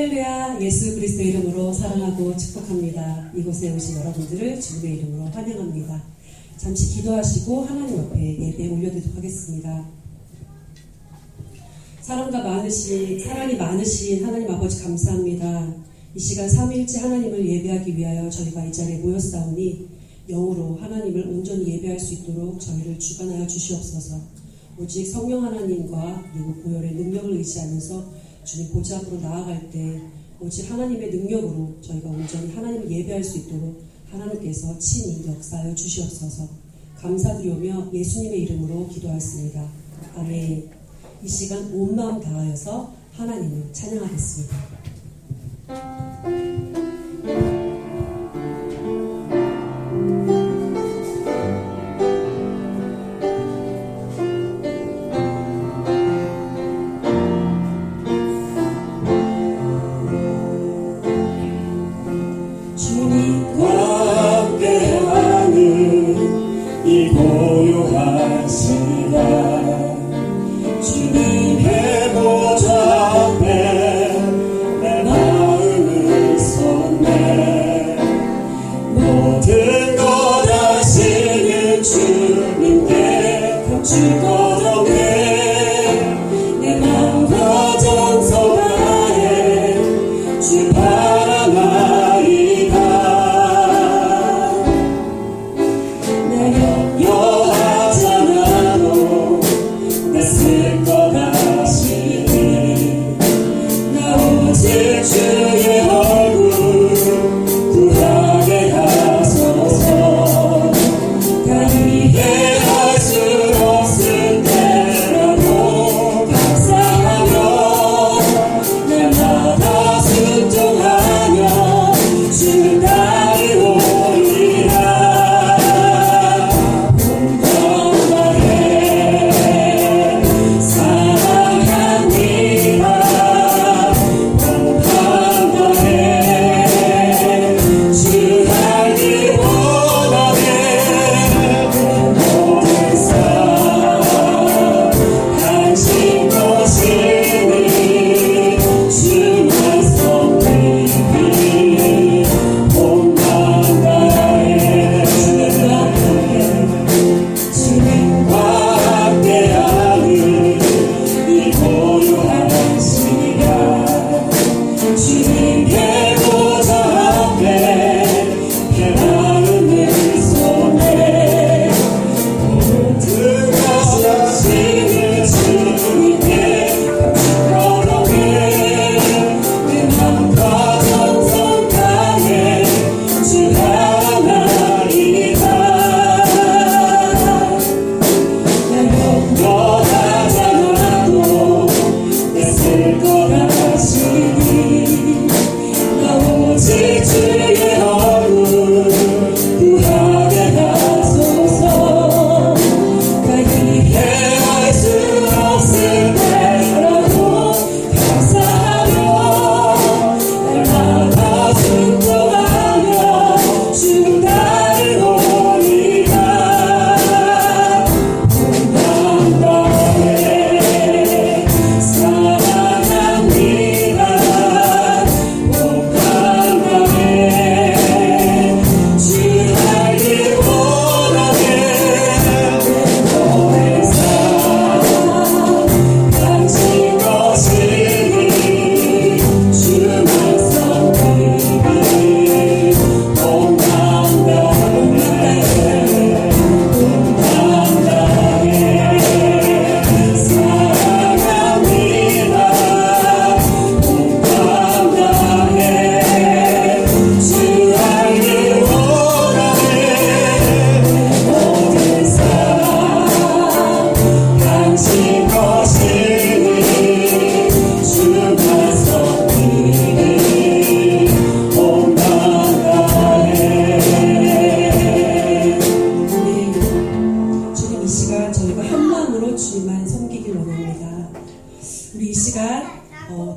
할렐루야. 예수 그리스도의 이름으로 사랑하고 축복합니다. 이곳에 오신 여러분들을 주님의 이름으로 환영합니다. 잠시 기도하시고 하나님 앞에 예배 올려드리도록 하겠습니다. 사랑이 많으신 하나님 아버지 감사합니다. 이 시간 삼위일체 하나님을 예배하기 위하여 저희가 이 자리에 모였사오니 영으로 하나님을 온전히 예배할 수 있도록 저희를 주관하여 주시옵소서. 오직 성령 하나님과 그리고 보혈의 능력을 의지하면서 주님 보좌 앞으로 나아갈 때 오직 하나님의 능력으로 저희가 온전히 하나님을 예배할 수 있도록 하나님께서 친히 역사하여 주시옵소서. 감사드리오며 예수님의 이름으로 기도하였습니다. 아멘. 이 시간 온 마음 다하여서 하나님을 찬양하겠습니다.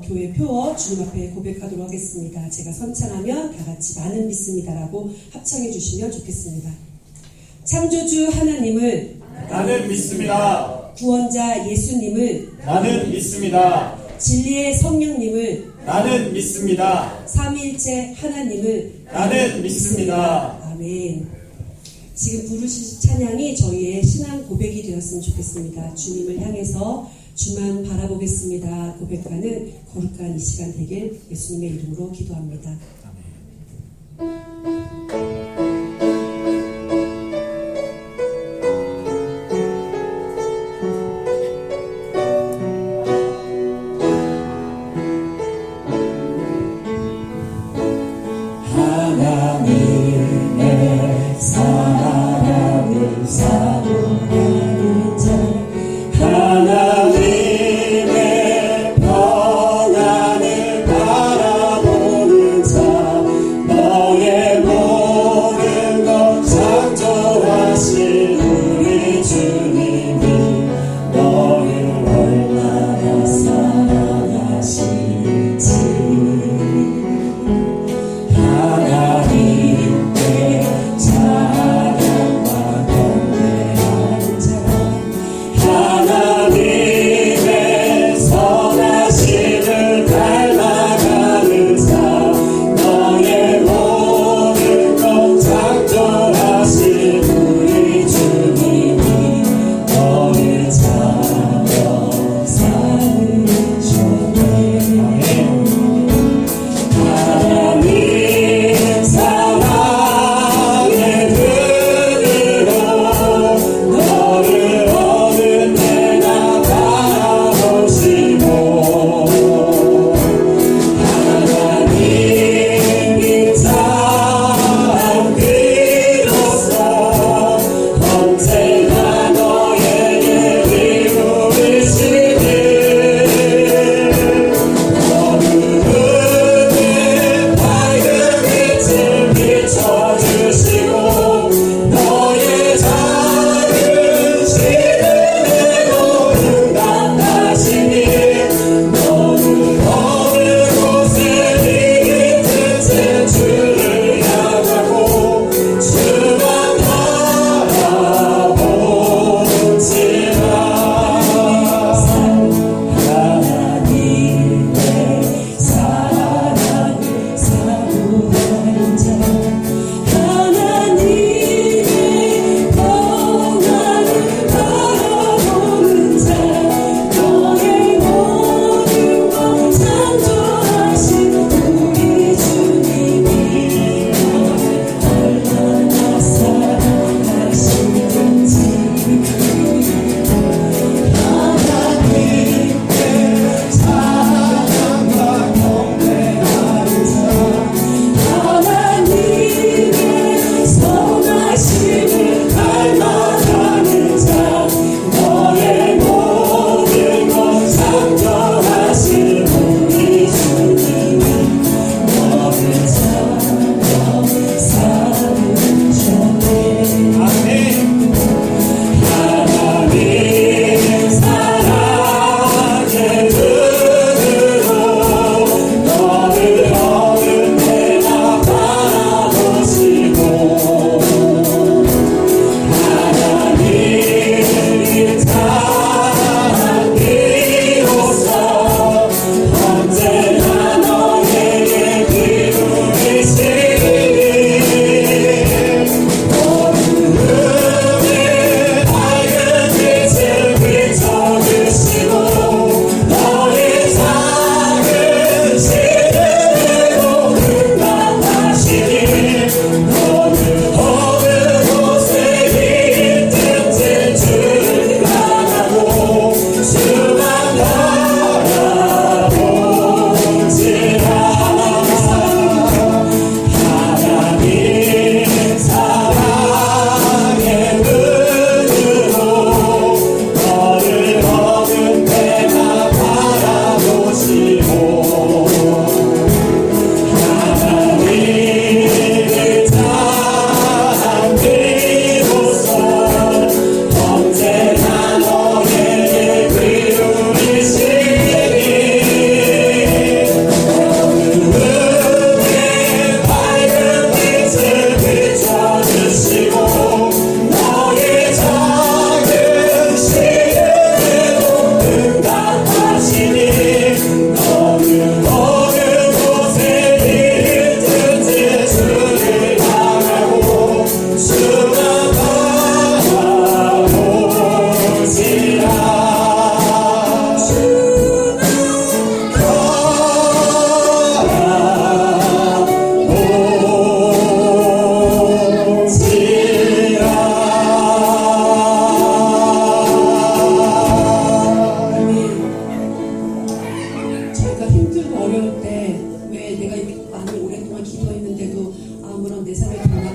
교회 표어 주님 앞에 고백하도록 하겠습니다. 제가 선창하면 다 같이 나는 믿습니다라고 합창해 주시면 좋겠습니다. 창조주 하나님을 나는 믿습니다. 구원자 예수님을 나는 믿습니다. 진리의 성령님을 나는 믿습니다. 삼위일체 하나님을 나는 믿습니다. 아멘. 지금 부르신 찬양이 저희의 신앙 고백이 되었으면 좋겠습니다. 주님을 향해서 주만 바라보겠습니다 고백하는 거룩한 이 시간 되길 예수님의 이름으로 기도합니다. 하나님의 사랑을 사모하는 자 하나님의 평안을 바라보는 자 너의 모든 것 창조하신 우리 주님이 너를 얼마나 사랑하시는지 하나님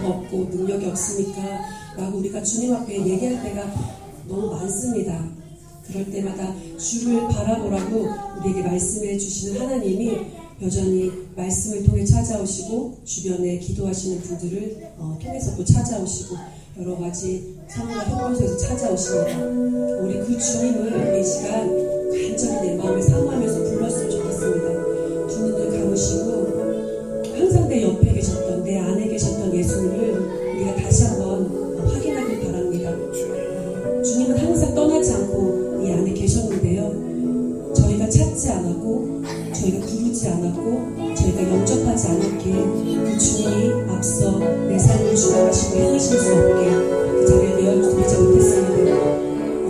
자녀가 없고 능력이 없습니까? 라고 우리가 주님 앞에 얘기할 때가 너무 많습니다. 그럴 때마다 주를 바라보라고 우리에게 말씀해 주시는 하나님이 여전히 말씀을 통해 찾아오시고 주변에 기도하시는 분들을 통해서 또 찾아오시고 여러 가지 상황과 형편에서 찾아오십니다. 우리 그 주님을 이 시간 간절히 내 마음에 사모하면서 불렀으면 좋겠습니다. 두 눈을 감으시고 항상 내 옆에 계셨던 내 안에 계셨던 예수님을 우리가 다시 한번 확인하길 바랍니다. 주님은 항상 떠나지 않고 이 안에 계셨는데요. 저희가 찾지 않았고 저희가 부르지 않았고 저희가 영접하지 않았기에 그 주님이 앞서 내 삶을 주관하시고 행하실 수 없게 그 자리에 내어드리지 못했습니다.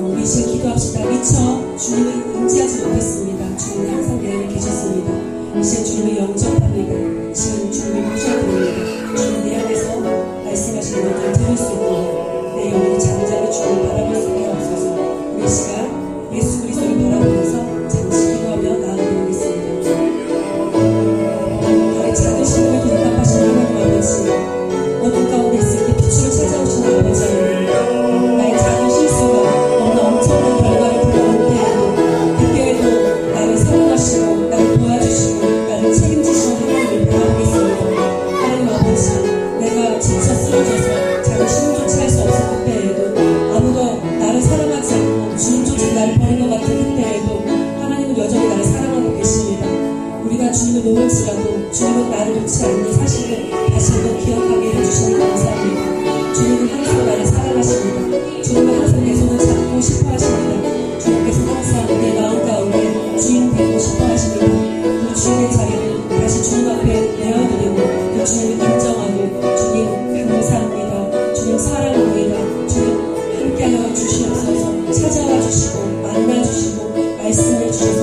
우리 지금 기도합시다. 미처 주님을 인지하지 못했습니다. 주님은 항상 내 안에 계셨습니다. 이 시간 주님을 영접합니다. 이 시간 주님을 모셔드립니다. 주님 내 안에서 말씀하시는 것들을 들을 수 있고 내 영혼이 잠잠히 주님을 바라볼 수 있게 하옵소서. 우리 이 시간 예수 그리스도를 바라보면서 잠시 기도하며 나아가겠습니다. 나의 작은 신음을 돌답하시는 하나님 아버지, 어둠 가운데 있을 때 빛으로 찾아오시는 아버지 하나님, 나의 작은 실수가 너무나 엄청난 결과를 불러올 때에도 그때에도 나를 사랑하시고 나를 도와주시고 나를 책임지시는 하나님을 바라보겠습니다. 하나님 아버지, 내가 지쳐 쓰러져서 작은 신음조차 할 수 없을 그때에도 아무도 나를 사랑하지 않고 주님조차 나를 버린 것 같은 그때에도 하나님은 여전히 나를 사랑하고 계십니다. 우리가 주님을 놓을지라도 주님은 나를 놓지 않는 사실을 다시 한번 기억하게 해주시니 감사합니다. 주님은 항상 나를 사랑하십니다. 주님은 항상 내 손을 잡고 싶어 하십니다. 주님께서 항상 내 마음 가운데 주인 되고 싶어 하십니다. 그 주님의 자리를 다시 주님 앞에 내어드리고 그 주님을 인정하고 주님 감사합니다. 주님 사랑합니다. 주님 함께하여 주시옵소서. 찾아와 주시고 만나주시고 말씀해 주셔서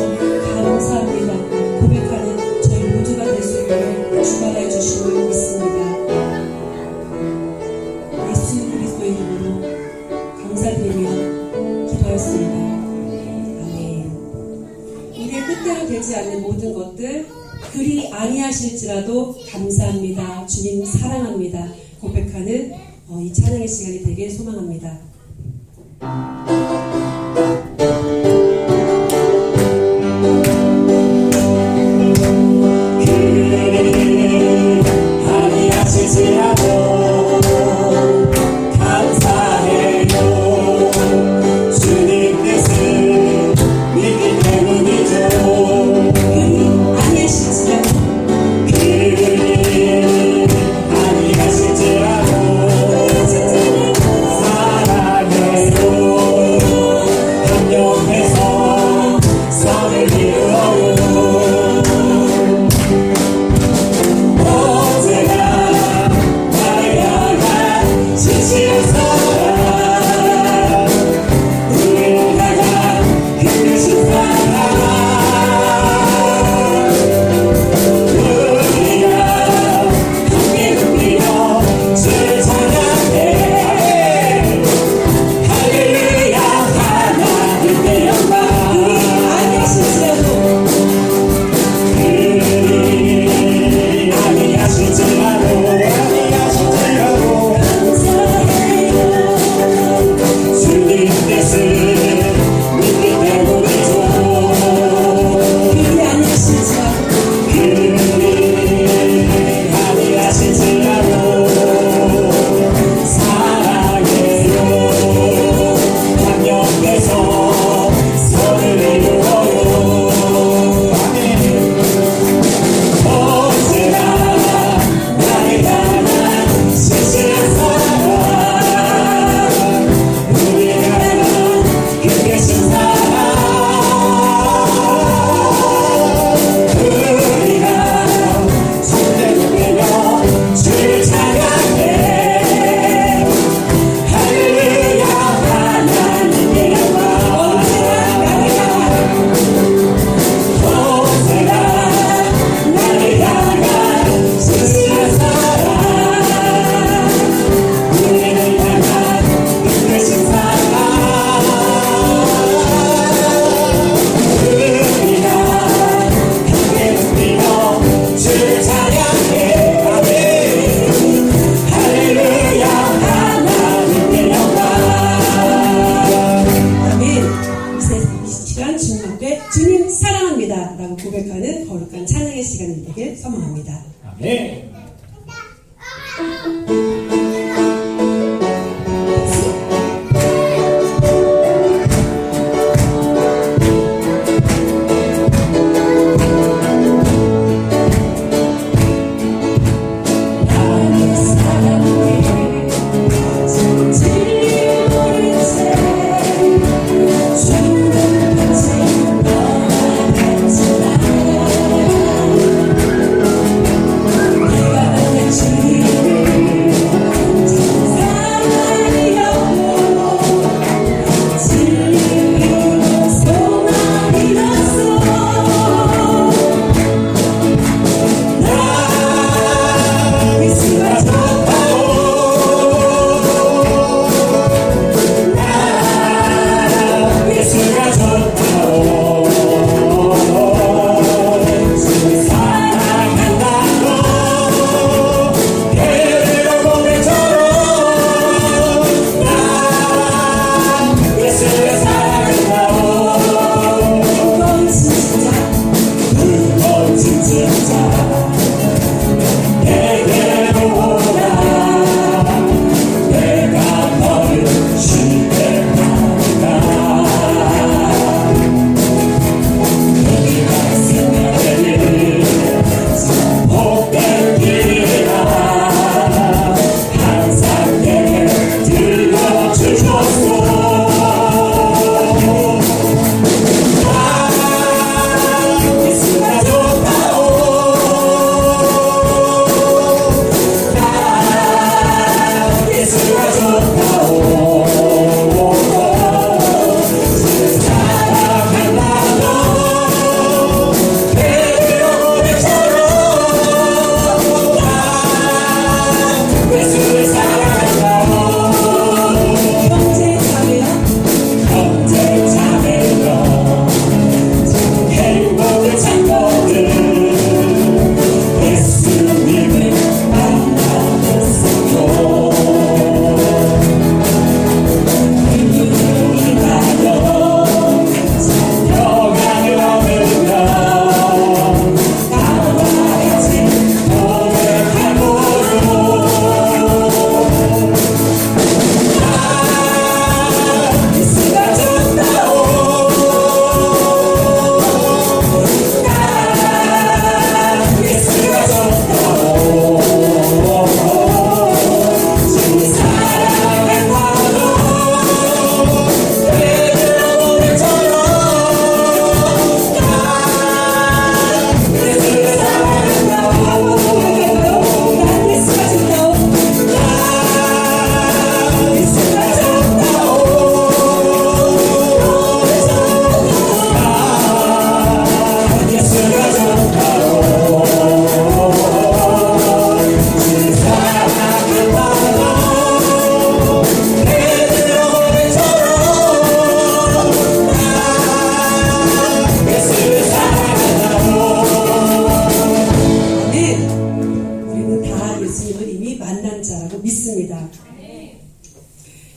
감사합니다. 고백하는 저희 모두가 될 수 있도록 주관해 주심을 믿습니다. 예수 그리스도의 이름으로 감사드리며 기도하였습니다. 아멘. 우리의 뜻대로 되지 않는 모든 것들 그리 아니하실지라도 감사합니다. 주님 사랑합니다. 고백하는 이 찬양의 시간이 되길 소망합니다. 아니하실지라도 감사해요. 주님 뜻을 믿기 때문이죠. 아니하실지라도 아니하실지라도 사랑해요.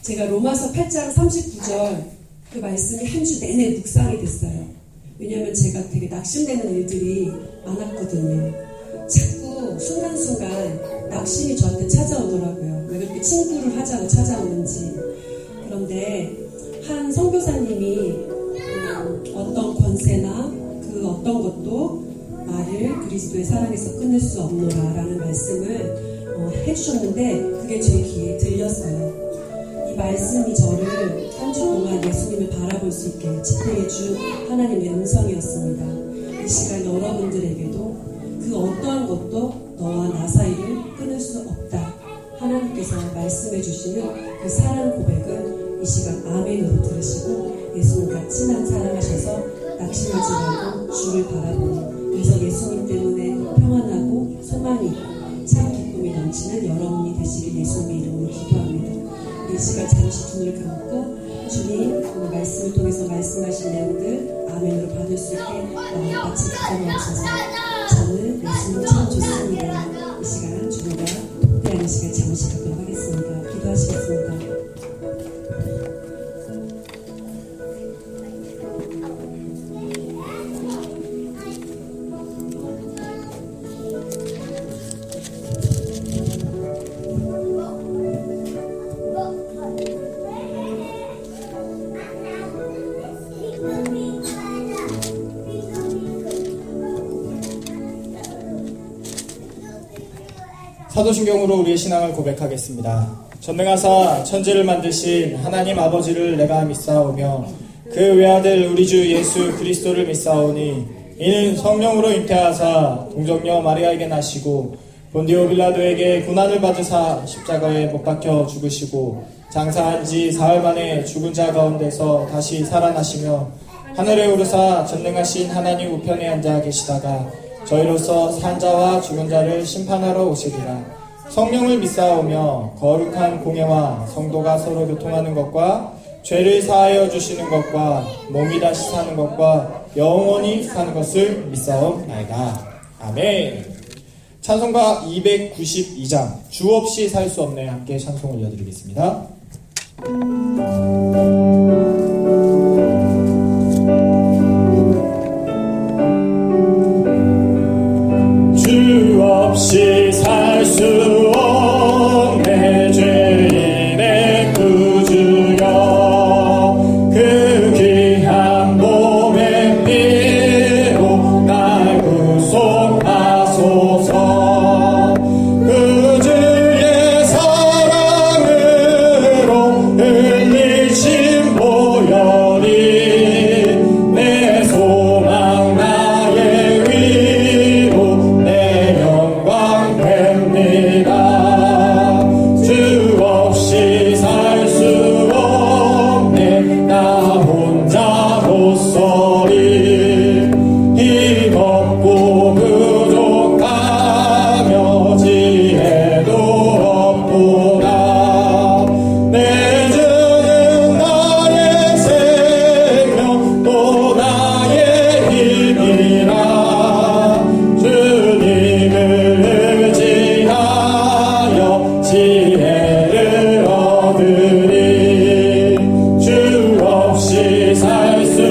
제가 로마서 8장 39절 그 말씀이 한 주 내내 묵상이 됐어요. 왜냐하면 제가 되게 낙심되는 일들이 많았거든요. 자꾸 순간순간 낙심이 저한테 찾아오더라고요. 왜 그렇게 친구를 하자고 찾아오는지. 그런데 한 선교사님이 어떤 권세나 그 어떤 것도 나를 그리스도의 사랑에서 끊을 수 없노라 라는 말씀을 해주셨는데 그게 제 귀에 들렸어요. 이 말씀이 저를 한 주 동안 예수님을 바라볼 수 있게 지탱해준 하나님의 음성이었습니다. 이 시간 여러분들에게도 그 어떠한 것도 너와 나 사이를 끊을 수 없다. 하나님께서 말씀해 주시는 그 사랑 고백을 이 시간 아멘으로 들으시고 예수님과 친한 사랑하셔서 낙심하지 말고 주를 바라보는, 그래서 예수님 때문에 평안하고 소망이 있고 참 기쁨이 넘치는 여러분이 되시길 예수님의 이름으로 기도합니다. 이 시간 잠시 두 눈을 감고 주님 오늘 말씀을 통해서 말씀하신 내용들 아멘으로 받을 수 있게 같이 기도하옵소서. 저는 예수님 참 좋습니다. 이 시간 주님과 함께하는 시간 잠시 갖도록 하겠습니다. 기도하시겠습니다. 사도신경으로 우리의 신앙을 고백하겠습니다. 전능하사 천지를 만드신 하나님 아버지를 내가 믿사오며 그 외아들 우리 주 예수 그리스도를 믿사오니 이는 성령으로 잉태하사 동정녀 마리아에게 나시고 본디오 빌라도에게 고난을 받으사 십자가에 못 박혀 죽으시고 장사한 지 사흘 만에 죽은 자 가운데서 다시 살아나시며 하늘에 오르사 전능하신 하나님 우편에 앉아 계시다가 저희로서 산 자와 죽은 자를 심판하러 오시리라. 성령을 믿사오며 거룩한 공예와 성도가 서로 교통하는 것과 죄를 사하여 주시는 것과 몸이 다시 사는 것과 영원히 사는 것을 믿사옵나이다. 아멘. 찬송가 292장 주 없이 살 수 없네 함께 찬송 올려드리겠습니다. 주 없이 살 수 없네 죄인의 구주여 그 귀한 몸의 피로 날 구속하소서 그 주의 사랑으로 흘리신 보혈이 내 소망 나의 위로 내 영광 됩니다. 주 없이 살 수 없네 나 혼자 못 서리 힘없고 부족하며 지혜도 없구나 내 주는 나의 생명 또 나의 힘이라 주님을 의지하여 지혜를 얻으리 주 없이 살 수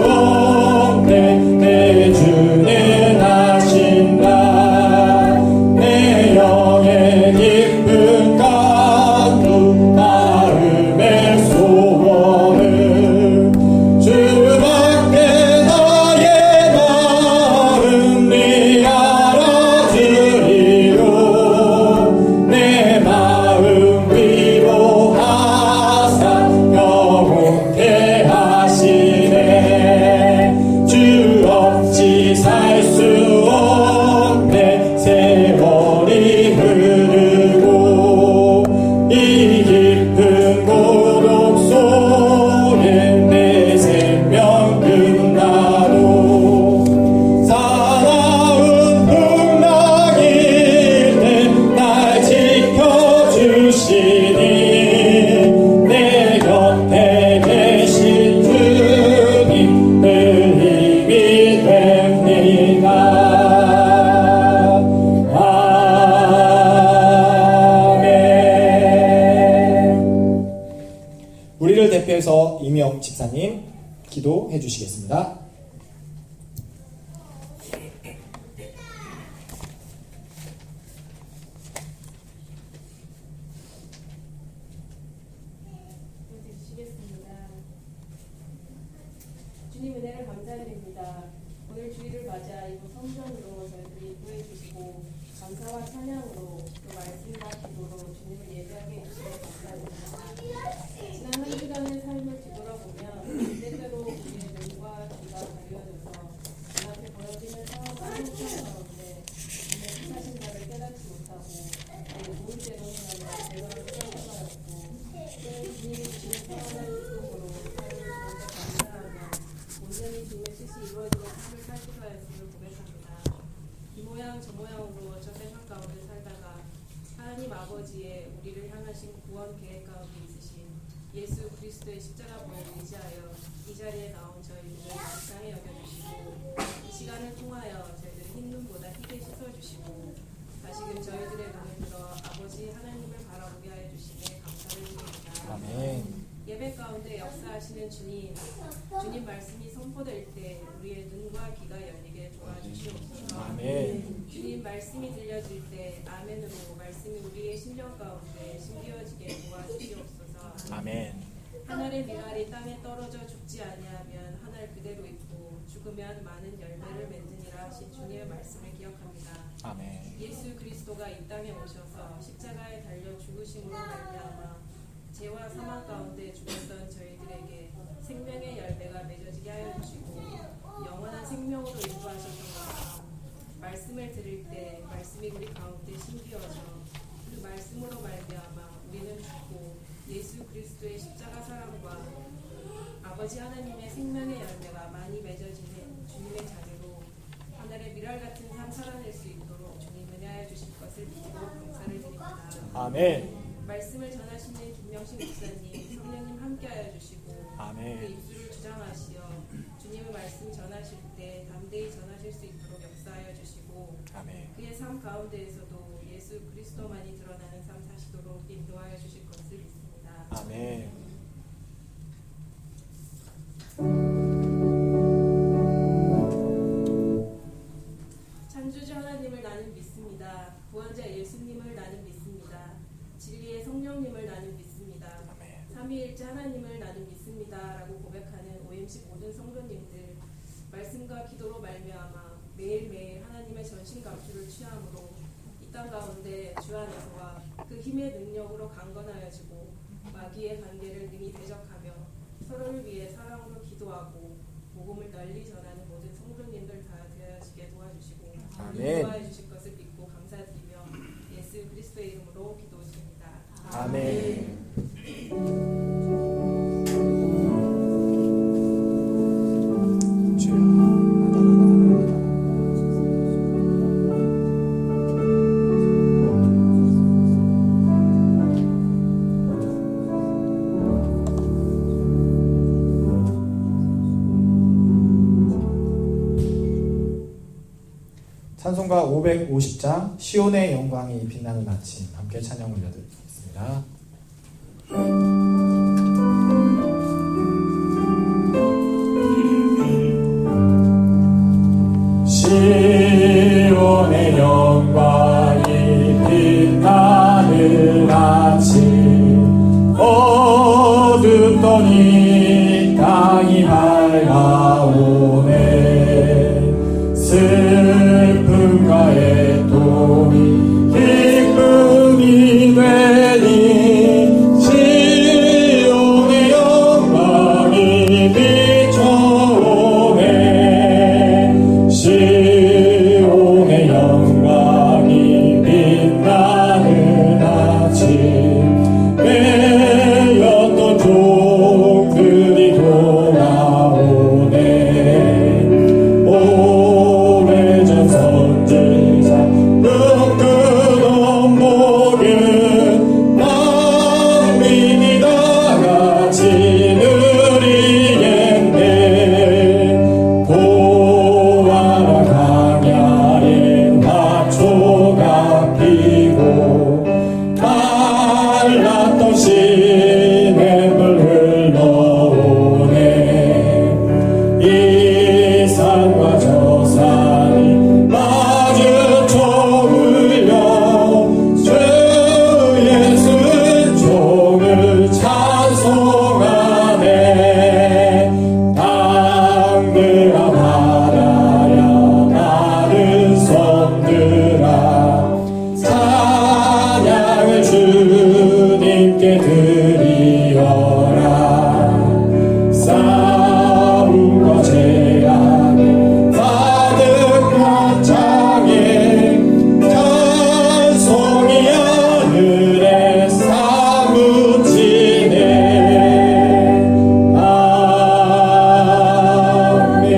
없네 내 주는 하신다 내 영의 깊은 간구 마음의 소원을 주밖에 나의 마음 네 알아주리로 내 마음 위로하사 영원케 하시네 주 없이 살 수 없네 세월이 흐르고 이 깊은 고독 속에 내 생명 끝나도 사나운 풍랑일 때 날 지켜주시니 내 곁에 계신 주님 늘 힘이 됩니다. 아멘. 우리를 대표해서 이명 집사님 기도해 주시겠습니다. 주시겠습니다. 주님 은혜를 감사드립니다. 오늘 주일을 맞아 이곳 성전으로 저희들이 구해 주시고 감사와 찬양으로 또 말씀과 기도로 주님을 예배하게 해주시고 감사드립니다. 지난 한 주간의 삶을 뒤돌아보면 때때로 우리의 눈과 귀가 가려져서 눈앞에 보여지는 상황과 형상 가운데 주님의 뜻하신다를 깨닫지 못하고 좋을 대로 행하며 대로를 생각하였고 또 주님이 주시는 평안한 기쁨으로 삶을 주는데 감사하며 온전히 주님의 뜻이 이루어지는 삶을 살기도 하였음을 고백합니다. 이 모양 저 모양으로 저 세상 가운데 살다가 하나님 아버지의 우리를 향하신 구원 계획 가운데 있으신 예수 그리스도의 십자가 보혈을 의지하여 이 자리에 나온 저희들을 불쌍히 여겨주시고 이 시간을 통하여 저희들의 흰눈보다 희게 씻어주시고 다시금 저희들의 눈을 들어 아버지 하나님을 바라보게 하여 주시니 감사를 드립니다. 아멘. 예배 가운데 역사하시는 주님, 주님 말씀이 선포될 때 우리의 눈과 귀가 열리게 도와주시옵소서. 아멘. 주님 말씀이 들려질 때 아멘으로 말씀이 우리의 심령 가운데 심기어지게 도와주시옵소서. 아멘. 하늘의 미랄이 땅에 떨어져 죽지 아니하면 하늘 그대로 있고 죽으면 많은 열매를 맺느니라 하신 주님의 말씀을 기억합니다. 아멘. 예수 그리스도가 이 땅에 오셔서 십자가에 달려 죽으심으로 말미암아 죄와 사망 가운데 죽었던 저희들에게 생명의 열매가 맺어지게 하여 주시고 영원한 생명으로 인도하셔서 말씀을 들을 때 말씀이 우리 가운데 심기어져 그 말씀으로 말미암아 우리는 죽고 예수 그리스도의 십자가 사랑과 아버지 하나님의 생명의 열매가 많이 맺어지는 주님의 자녀로 하늘의 미랄 같은 삶 살아낼 수 있도록 주님 은혜하여 주실 것을 믿고 감사를 드립니다. 아멘. 말씀을 전하시는 김명식 목사님, 성령님 함께하여 주시고 아멘. 그 입술을 주장하시어 주님의 말씀 전하실 때 담대히 전하실 수 있도록 역사하여 주시고 아멘. 그의 삶 가운데에서도 예수 그리스도만이 드러나는 삶 사시도록 인도하여 주실 것을 믿습니다. 아멘. 창조주 하나님을 나는 믿습니다. 구원자 예수님을 나는 믿습니다. 진리의 성령님을 나는 믿습니다. 삼위일체 하나님을 나는 믿습니다. 라고 고백하는 OMC 모든 성도님들 말씀과 기도로 말미암아 매일매일 하나님의 전신갑주를 취함으로 이 땅 가운데 주 안에서와 그 힘의 능력으로 강건하여지고 마귀의 관계를 능히 대적하며 서로를 위해 사랑으로 기도하고 복음을 널리 전하는 모든 성도님들 다 되어지게 도와주시고 아멘. 인도하여 주실 것을 믿고 감사드리며 예수 그리스도의 이름으로 기도드립니다. 아멘. 찬송가 550장 시온의 영광이 빛나는 아침 함께 찬양 올려드리겠습니다. 시온의 영광이 빛나는 아침 어둡던 이 땅이 밝아오네 슬픔과 애통이 기쁨이 되니 시온의 영광이 비춰오네 시온의 영광이 빛나는 아침 매였던 종들이 돌아오네 오래전 선지자 눈끄던 목은 만민이 다같이 누리겠네 보아라 강야에 화초가 피고 말랐던 시냇물 흘러오네 이 산과 저 산이 마주쳐 울려 주 예수는 종을 찬송하네 땅들아 바다야 마른 섬들아 찬양을 주님께 드리어라 싸움과 재앙에 가득한 장에 찬송이 하늘에 사무치네 아멘.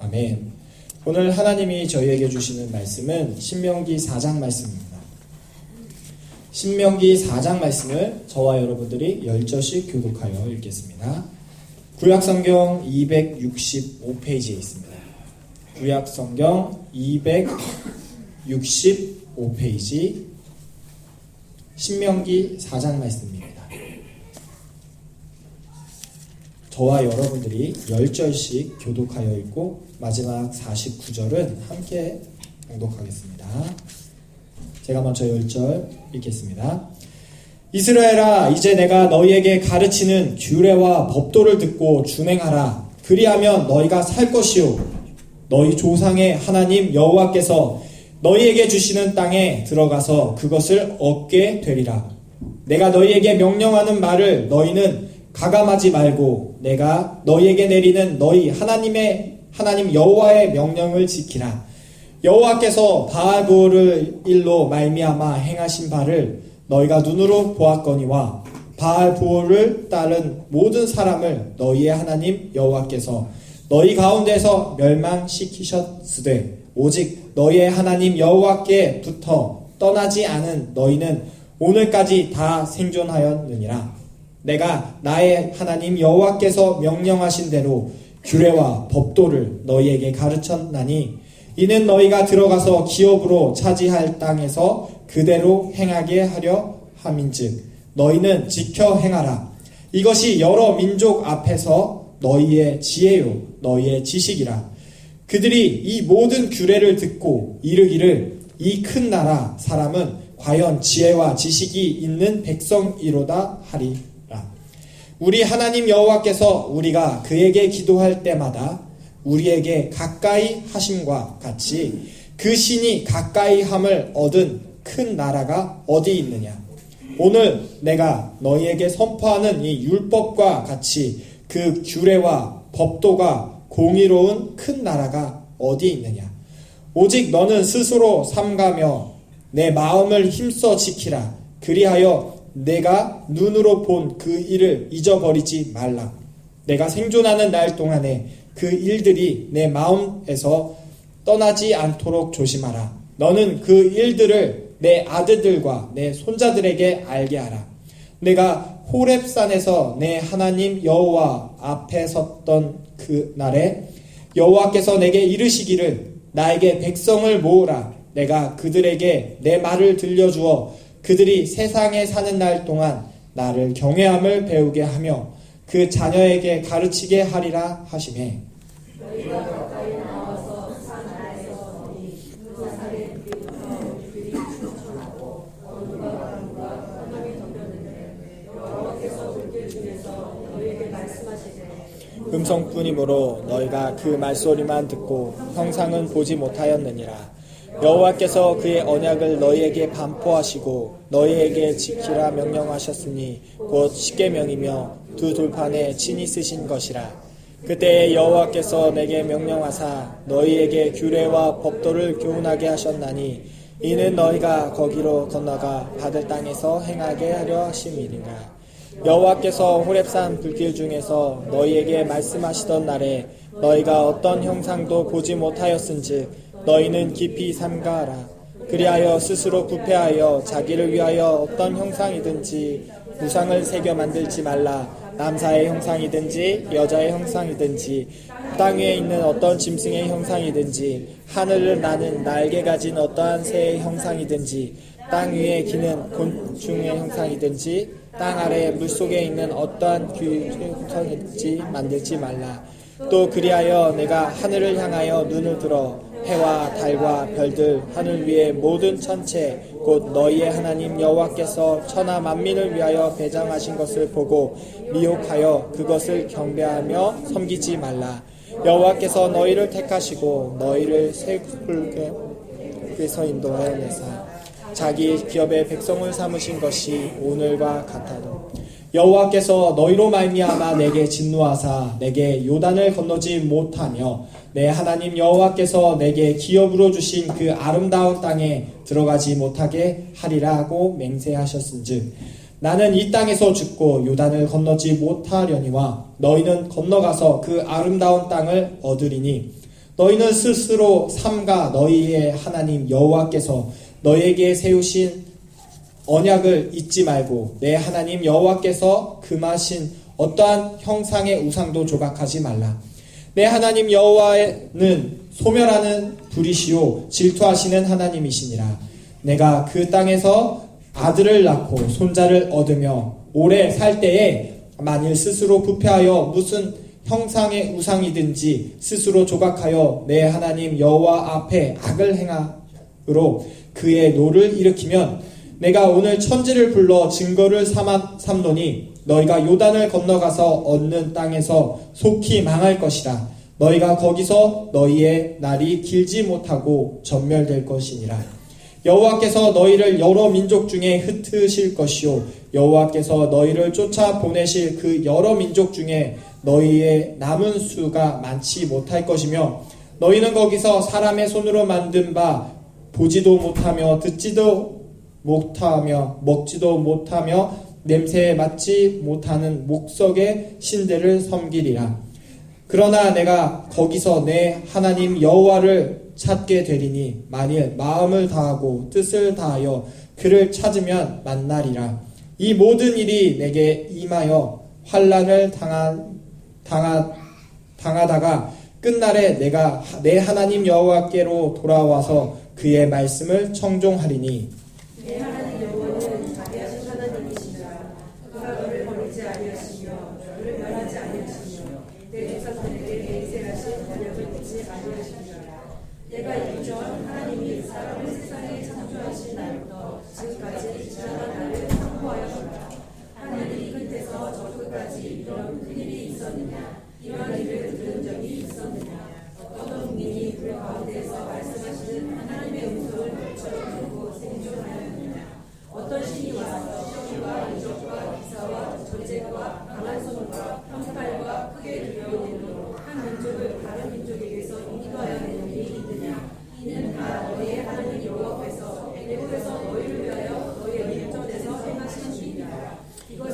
아멘. 오늘 하나님이 저희에게 주시는 말씀은 신명기 4장 말씀입니다. 신명기 4장 말씀을 저와 여러분들이 10절씩 교독하여 읽겠습니다. 구약성경 265페이지에 있습니다. 구약성경 265페이지 신명기 4장 말씀입니다. 저와 여러분들이 10절씩 교독하여 읽고 마지막 49절은 함께 봉독하겠습니다. 제가 먼저 10절 읽겠습니다. 이스라엘아 이제 내가 너희에게 가르치는 규례와 법도를 듣고 준행하라. 그리하면 너희가 살 것이요 너희 조상의 하나님 여호와께서 너희에게 주시는 땅에 들어가서 그것을 얻게 되리라. 내가 너희에게 명령하는 말을 너희는 가감하지 말고 내가 너희에게 내리는 너희 하나님 여호와의 명령을 지키라. 여호와께서 바알부올을 일로 말미암아 행하신 바를 너희가 눈으로 보았거니와 바알부올을 따른 모든 사람을 너희의 하나님 여호와께서 너희 가운데서 멸망시키셨으되 오직 너희의 하나님 여호와께 붙어 떠나지 않은 너희는 오늘까지 다 생존하였느니라. 내가 나의 하나님 여호와께서 명령하신 대로 규례와 법도를 너희에게 가르쳤나니 이는 너희가 들어가서 기업으로 차지할 땅에서 그대로 행하게 하려 함인즉 너희는 지켜 행하라. 이것이 여러 민족 앞에서 너희의 지혜요 너희의 지식이라. 그들이 이 모든 규례를 듣고 이르기를 이 큰 나라 사람은 과연 지혜와 지식이 있는 백성이로다 하리라. 우리 하나님 여호와께서 우리가 그에게 기도할 때마다 우리에게 가까이 하심과 같이 그 신이 가까이 함을 얻은 큰 나라가 어디 있느냐. 오늘 내가 너희에게 선포하는 이 율법과 같이 그 규례와 법도가 공의로운 큰 나라가 어디 있느냐. 오직 너는 스스로 삼가며 내 마음을 힘써 지키라. 그리하여 내가 눈으로 본 그 일을 잊어버리지 말라. 내가 생존하는 날 동안에 그 일들이 내 마음에서 떠나지 않도록 조심하라. 너는 그 일들을 내 아들들과 내 손자들에게 알게 하라. 내가 호렙산에서 내 하나님 여호와 앞에 섰던 그 날에 여호와께서 내게 이르시기를 나에게 백성을 모으라. 내가 그들에게 내 말을 들려주어 그들이 세상에 사는 날 동안 나를 경외함을 배우게 하며 그 자녀에게 가르치게 하리라 하시매. 너희가 가까이 나와서 산 아래에서 누사살의 뒤부터 그들이 추천하고 어느가 바람과 바람이 덤볐는데 여호와께서 불길 중에서 너희에게 말씀하시되 음성뿐이므로 너희가 그 말소리만 듣고 형상은 보지 못하였느니라. 여호와께서 그의 언약을 너희에게 반포하시고 너희에게 지키라 명령하셨으니 곧 십계명이며 두 돌판에 친히 쓰신 것이라. 그때 여호와께서 내게 명령하사 너희에게 규례와 법도를 교훈하게 하셨나니 이는 너희가 거기로 건너가 받을 땅에서 행하게 하려 하심이니라. 여호와께서 호렙산 불길 중에서 너희에게 말씀하시던 날에 너희가 어떤 형상도 보지 못하였은즉 너희는 깊이 삼가하라. 그리하여 스스로 부패하여 자기를 위하여 어떤 형상이든지 우상을 새겨 만들지 말라. 남자의 형상이든지 여자의 형상이든지 땅 위에 있는 어떤 짐승의 형상이든지 하늘을 나는 날개 가진 어떠한 새의 형상이든지 땅 위에 기는 곤충의 형상이든지 땅 아래 물속에 있는 어떠한 귀의 형상이든지 만들지 말라. 또 그리하여 내가 하늘을 향하여 눈을 들어 해와 달과 별들 하늘 위의 모든 천체 곧 너희의 하나님 여호와께서 천하 만민을 위하여 배정하신 것을 보고 미혹하여 그것을 경배하며 섬기지 말라. 여호와께서 너희를 택하시고 너희를 세굴에서 인도하여 내사 자기 기업의 백성을 삼으신 것이 오늘과 같아도 여호와께서 너희로 말미암아 내게 진노하사 내게 요단을 건너지 못하며 내 하나님 여호와께서 내게 기업으로 주신 그 아름다운 땅에 들어가지 못하게 하리라 하고 맹세하셨은즉 나는 이 땅에서 죽고 요단을 건너지 못하려니와 너희는 건너가서 그 아름다운 땅을 얻으리니 너희는 스스로 삼가 너희의 하나님 여호와께서 너희에게 세우신 언약을 잊지 말고 내 하나님 여호와께서 금하신 어떠한 형상의 우상도 조각하지 말라. 내 하나님 여호와는 소멸하는 불이시요 질투하시는 하나님이시니라. 내가 그 땅에서 아들을 낳고 손자를 얻으며 오래 살 때에 만일 스스로 부패하여 무슨 형상의 우상이든지 스스로 조각하여 내 하나님 여호와 앞에 악을 행함으로 그의 노를 일으키면 내가 오늘 천지를 불러 증거를 삼노니 너희가 요단을 건너가서 얻는 땅에서 속히 망할 것이라. 너희가 거기서 너희의 날이 길지 못하고 전멸될 것이니라. 여호와께서 너희를 여러 민족 중에 흩으실 것이요 여호와께서 너희를 쫓아 보내실 그 여러 민족 중에 너희의 남은 수가 많지 못할 것이며 너희는 거기서 사람의 손으로 만든 바 보지도 못하며 듣지도 못하며 먹지도 못하며 냄새에 맡지 못하는 목석의 신들을 섬기리라. 그러나 내가 거기서 내 하나님 여호와를 찾게 되리니 만일 마음을 다하고 뜻을 다하여 그를 찾으면 만나리라. 이 모든 일이 내게 임하여 환난을 당하다가 끝날에 내가 내 하나님 여호와께로 돌아와서 그의 말씀을 청종하리니 내 하나님 여호와는 자비하신 하나님이시라. 그가 너를 버리지 아니하시며 너를 멸하지 아니하시며 내 조상들에게 맹세하신 언약을 잊지 아니하시리라. 내가 이전 하나님이 사람을 세상에 창조하신 날부터 지금까지 지나간 날을 선포하였노라. 하늘이 끝에서 저 끝까지 이런 큰일이 있었느냐? 이런 일을 들은 적이 있었느냐? 어떤 국민이 불 가운데서 말씀하시는 하나님의 음성을 듣고 생존하였느냐? 어떤 신이 와서 시험과 이적과 기사와 전쟁과 강한 손과 평팔과 크게 들려오므로 한 민족을 다른 민족에게서 인도하여 일이 있느냐? 이는 다 너희의 하나님 여호와께서 애굽에서 너희를 위하여 너희의 민족에서 행하신 일이라.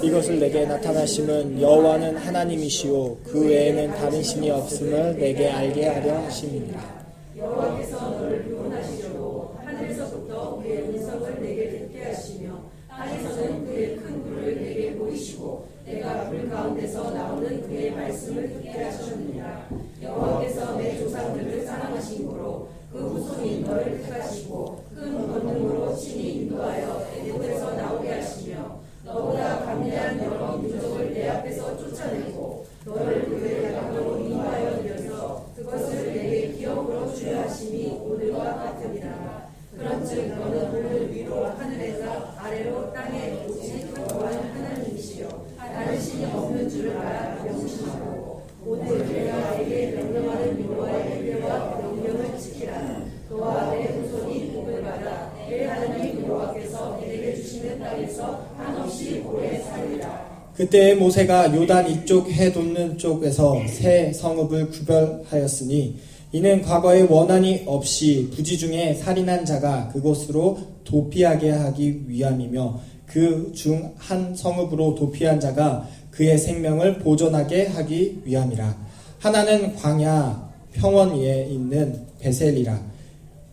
이것을 내게 나타나심은 여호와는 하나님이시요 그 외에는 다른 신이 없음을 내게 알게 하려 하심이니라. 여호와께서 너를 구원하시려고 하늘에서부터 그의 음성을 내게 듣게 하시며 땅에서는 그의 큰 불을 내게 보이시고 내가 불 가운데서 나오는 그의 말씀을 듣게 하셨느니라. 여호와께서 내 조상들을 사랑하신 고로 그 후손이 너를 택하시고 큰 권능으로 친히 인도하여 애굽에서 나오게 하시며 너보다 강대한 여러 민족을 내 앞에서 쫓아내고 너를 그의 양으로 인도하여 들여서 그것을 내게 기업으로 주려 하심이 오늘과 같으니라. 그런즉 너는 오늘 위로 하늘에서 아래로 땅에 오직 여호와는 하나님이시요 다른 신이 없는 줄을 알아 명심하고 오늘 내가 내게 명령하는 여호와의 규례와 명령을 지키라. 너와 내 후손이 복을 받아 내 하나님 여호와께서 내게 주시는 땅에서 한없이 오래 살리라. 그때 모세가 요단 이쪽 해 돋는 쪽에서 세 성읍을 구별하였으니 이는 과거에 원한이 없이 부지 중에 살인한 자가 그곳으로 도피하게 하기 위함이며 그 중 한 성읍으로 도피한 자가 그의 생명을 보존하게 하기 위함이라. 하나는 광야 평원에 있는 베셀이라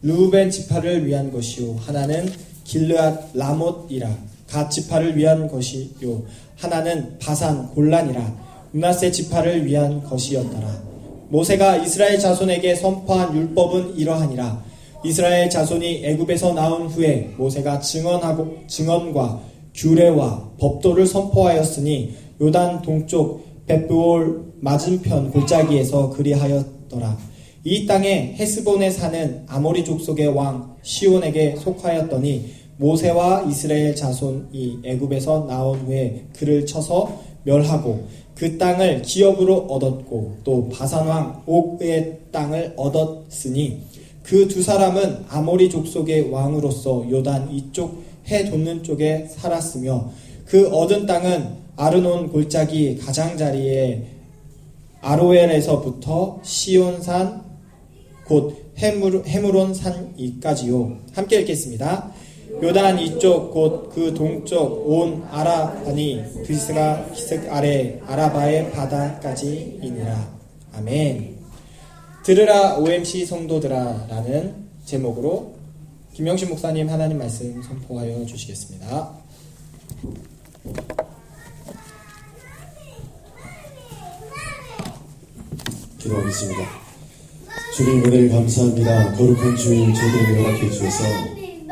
르우벤 지파를 위한 것이요 하나는 길르앗 라못이라 갓 지파를 위한 것이요 하나는 바산 골란이라 므낫세 지파를 위한 것이었더라. 모세가 이스라엘 자손에게 선포한 율법은 이러하니라. 이스라엘 자손이 애굽에서 나온 후에 모세가 증언과 규례와 법도를 선포하였으니 요단 동쪽 벳브올 맞은편 골짜기에서 그리하였더라. 이 땅에 헤스본에 사는 아모리 족속의 왕 시온에게 속하였더니 모세와 이스라엘 자손이 애굽에서 나온 후에 그를 쳐서 멸하고 그 땅을 기업으로 얻었고 또 바산 왕 옥의 땅을 얻었으니 그 두 사람은 아모리 족속의 왕으로서 요단 이쪽 해 돋는 쪽에 살았으며 그 얻은 땅은 아르논 골짜기 가장자리에 아로엘에서부터 시온산 곧 헤므론 산이까지요. 함께 읽겠습니다. 요단 이쪽 곧 그 동쪽 온 아라바니 그리스가 기슭 아래 아라바의 바다까지이니라. 아멘. 들으라 OMC 성도들아 라는 제목으로 김영신 목사님 하나님 말씀 선포하여 주시겠습니다. 기도하겠습니다. 주님 은혜를 감사합니다. 거룩한 주일 제대로 허락해 주셔서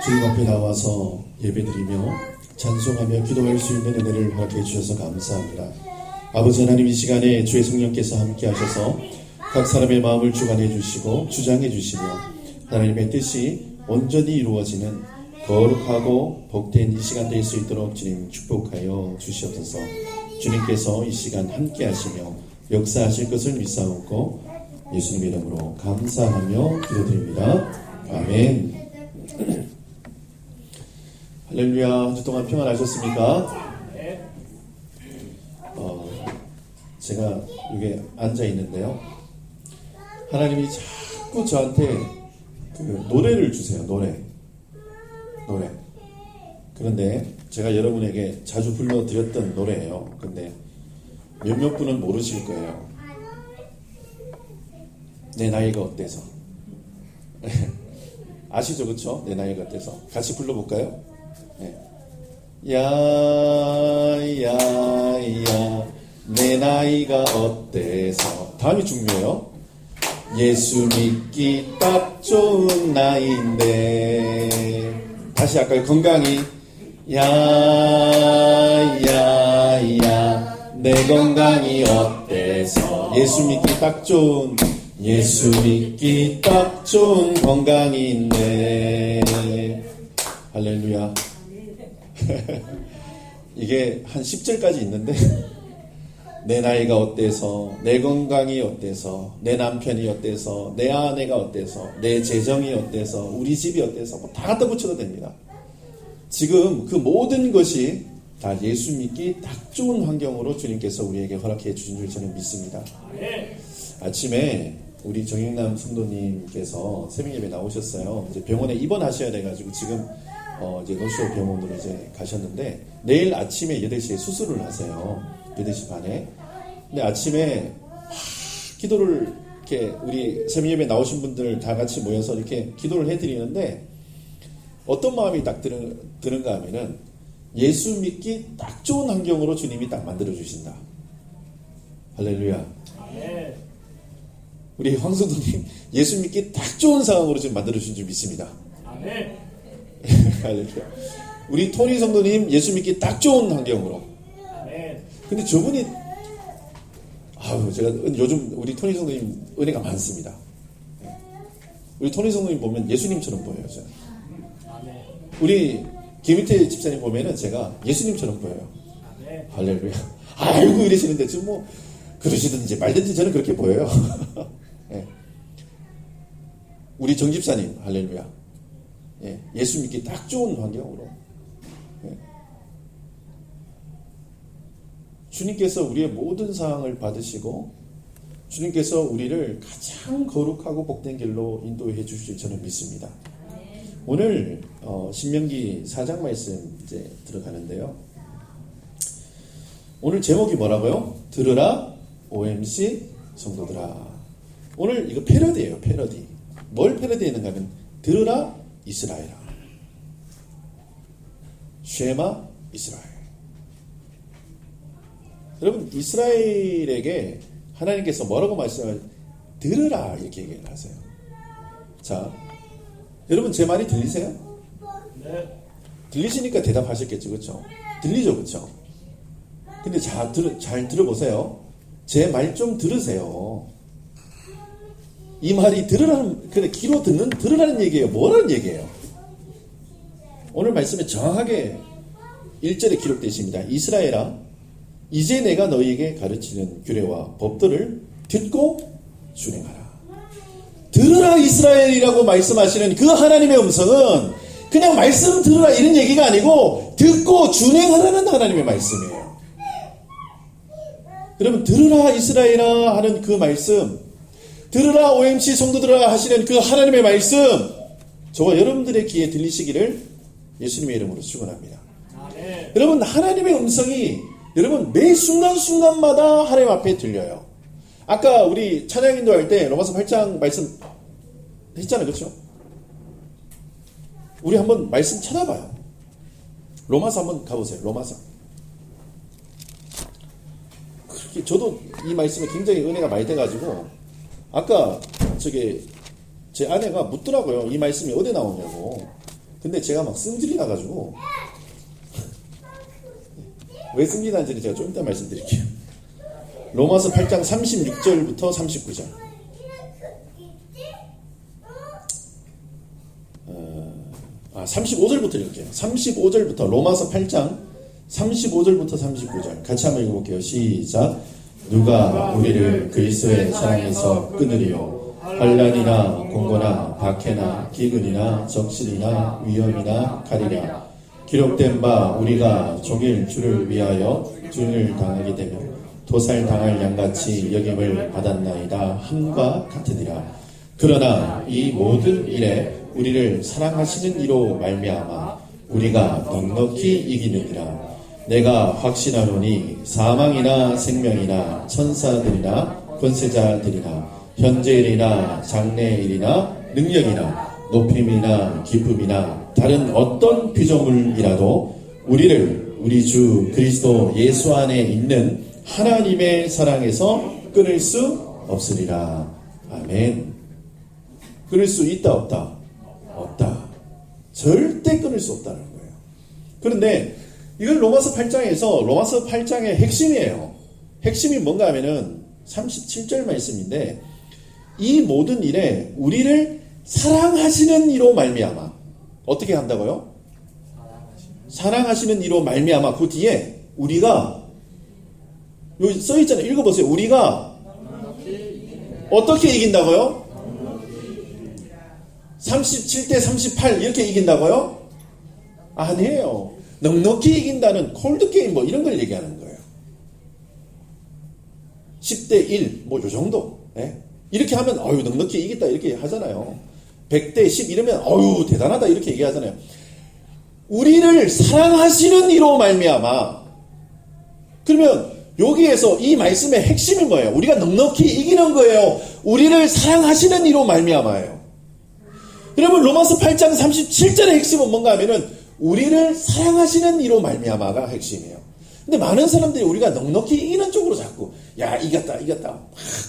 주님 앞에 나와서 예배드리며 찬송하며 기도할 수 있는 은혜를 허락해 주셔서 감사합니다. 아버지 하나님 이 시간에 주의 성령께서 함께 하셔서 각 사람의 마음을 주관해 주시고 주장해 주시며 하나님의 뜻이 온전히 이루어지는 거룩하고 복된 이 시간 될 수 있도록 주님 축복하여 주시옵소서. 주님께서 이 시간 함께 하시며 역사하실 것을 믿사옵고 예수님의 이름으로 감사하며 기도드립니다. 아멘. 할렐루야. 한 주 동안 평안하셨습니까? 제가 여기 앉아 있는데요. 하나님이 자꾸 저한테 그 노래를 주세요. 노래. 그런데 제가 여러분에게 자주 불러드렸던 노래예요. 근데 몇몇 분은 모르실 거예요. 내 나이가 어때서. 아시죠? 그쵸? 내 나이가 어때서. 같이 불러볼까요? 네. 야야야 내 나이가 어때서. 다음이 중요해요. 예수 믿기 딱 좋은 나이인데. 다시 할까요? 건강이. 야야야 내 건강이 어때서. 예수 믿기 딱 좋은 건강인데. 할렐루야. 이게 한 10절까지 있는데 내 나이가 어때서, 내 건강이 어때서, 내 남편이 어때서, 내 아내가 어때서, 내 재정이 어때서, 우리 집이 어때서 뭐 다 갖다 붙여도 됩니다. 지금 그 모든 것이 다 예수 믿기 딱 좋은 환경으로 주님께서 우리에게 허락해 주신 줄 저는 믿습니다. 아침에 우리 정영남 성도님께서 새벽 예배 나오셨어요. 이제 병원에 입원하셔야 돼가지고 지금 이제 노쇼 병원으로 이제 가셨는데 내일 아침에 8시에 수술을 하세요. 8시 반에. 근데 아침에 기도를 이렇게 우리 새벽 예배 나오신 분들 다 같이 모여서 이렇게 기도를 해드리는데 어떤 마음이 딱 드는가 하면은 예수 믿기 딱 좋은 환경으로 주님이 딱 만들어 주신다. 할렐루야. 우리 황성도님 예수 믿기 딱 좋은 상황으로 지금 만들어 주신 줄 믿습니다. 할렐루야. 우리 토니 성도님 예수 믿기 딱 좋은 환경으로. 근데 저분이 제가 요즘 우리 토니 성도님 은혜가 많습니다. 우리 토니 성도님 보면 예수님처럼 보여요. 저는. 우리 김희태 집사님 보면은 제가 예수님처럼 보여요. 할렐루야. 아이고 이러시는데 지금 뭐 그러시든지 말든지 저는 그렇게 보여요. 네. 우리 정 집사님 할렐루야. 예수 믿기 딱 좋은 환경으로. 주님께서 우리의 모든 사항을 받으시고 주님께서 우리를 가장 거룩하고 복된 길로 인도해 주실 저는 믿습니다. 오늘 신명기 4장 말씀 이제 들어가는데요. 오늘 제목이 뭐라고요? 들으라 OMC 성도들아. 오늘 이거 패러디예요. 패러디. 뭘 패러디했는가 하면 들으라 이스라엘아. 쉐마 이스라엘. 여러분 이스라엘에게 하나님께서 뭐라고 말씀을 들으라 이렇게 얘기를 하세요. 자, 여러분 제 말이 들리세요? 네. 들리시니까 대답하셨겠죠, 그렇죠? 들리죠, 그렇죠? 근데 잘 들어보세요. 제 말 좀 들으세요. 이 말이 들으라는, 그래 귀로 들으라는 얘기예요. 뭐라는 얘기예요? 오늘 말씀에 정확하게 1절에 기록되어 있습니다. 이스라엘아, 이제 내가 너희에게 가르치는 규례와 법들을 듣고 준행하라. 들으라 이스라엘이라고 말씀하시는 그 하나님의 음성은 그냥 말씀 들으라 이런 얘기가 아니고 듣고 준행하라는 하나님의 말씀이에요. 여러분 들으라 이스라엘아 하는 그 말씀, 들으라 OMC 성도들아 하시는 그 하나님의 말씀, 저와 여러분들의 귀에 들리시기를 예수님의 이름으로 축원합니다. 여러분 하나님의 음성이 여러분 매 순간순간마다 하나님 앞에 들려요. 아까 우리 찬양 인도할 때 로마서 8장 말씀 했잖아요. 그렇죠? 우리 한번 말씀 찾아봐요. 로마서 한번 가보세요. 로마서. 그렇게 저도 이 말씀에 굉장히 은혜가 많이 돼가지고 아까 제 아내가 묻더라고요. 이 말씀이 어디 나오냐고. 근데 제가 막 승질이 나가지고 왜 승질이 나는지 제가 좀 이따 말씀드릴게요. 로마서 8장 36절부터 39절. 35절부터 읽을게요. 35절부터 로마서 8장 35절부터 39절 같이 한번 읽어볼게요. 시작. 누가 우리를 그리스도의 사랑에서 끊으리요? 환난이나 공고나 박해나 기근이나 적신이나 위험이나 칼이라. 기록된 바 우리가 종일 주를 위하여 주를 당하게 되며 도살당할 양같이 여김을 받았나이다 함과 같으니라. 그러나 이 모든 일에 우리를 사랑하시는 이로 말미암아 우리가 넉넉히 이기느니라. 내가 확신하노니 사망이나 생명이나 천사들이나 권세자들이나 현재일이나 장래일이나 능력이나 높임이나 기쁨이나 다른 어떤 피조물이라도 우리를 우리 주 그리스도 예수 안에 있는 하나님의 사랑에서 끊을 수 없으리라. 아멘. 끊을 수 있다 없다? 없다. 절대 끊을 수 없다는 거예요. 그런데 이건 로마서 8장에서 로마서 8장의 핵심이에요. 핵심이 뭔가 하면은 37절 말씀인데 이 모든 일에 우리를 사랑하시는 이로 말미암아 어떻게 한다고요? 사랑하시는 이로 말미암아 그 뒤에 우리가 여기 써 있잖아요. 읽어보세요. 우리가 어떻게 이긴다고요? 37대 38 이렇게 이긴다고요? 아니에요. 넉넉히 이긴다는 콜드게임 뭐 이런 걸 얘기하는 거예요. 10대 1 뭐 요 정도. 네? 이렇게 하면 어유 넉넉히 이겼다 이렇게 하잖아요. 100대 10 이러면 어유 대단하다 이렇게 얘기하잖아요. 우리를 사랑하시는 이로 말미암아. 그러면 여기에서 이 말씀의 핵심이 뭐예요? 우리가 넉넉히 이기는 거예요. 우리를 사랑하시는 이로 말미암아예요. 그러면 로마서 8장 37절의 핵심은 뭔가 하면은 우리를 사랑하시는 이로 말미암아가 핵심이에요. 근데 많은 사람들이 우리가 넉넉히 이기는 쪽으로 자꾸 야 이겼다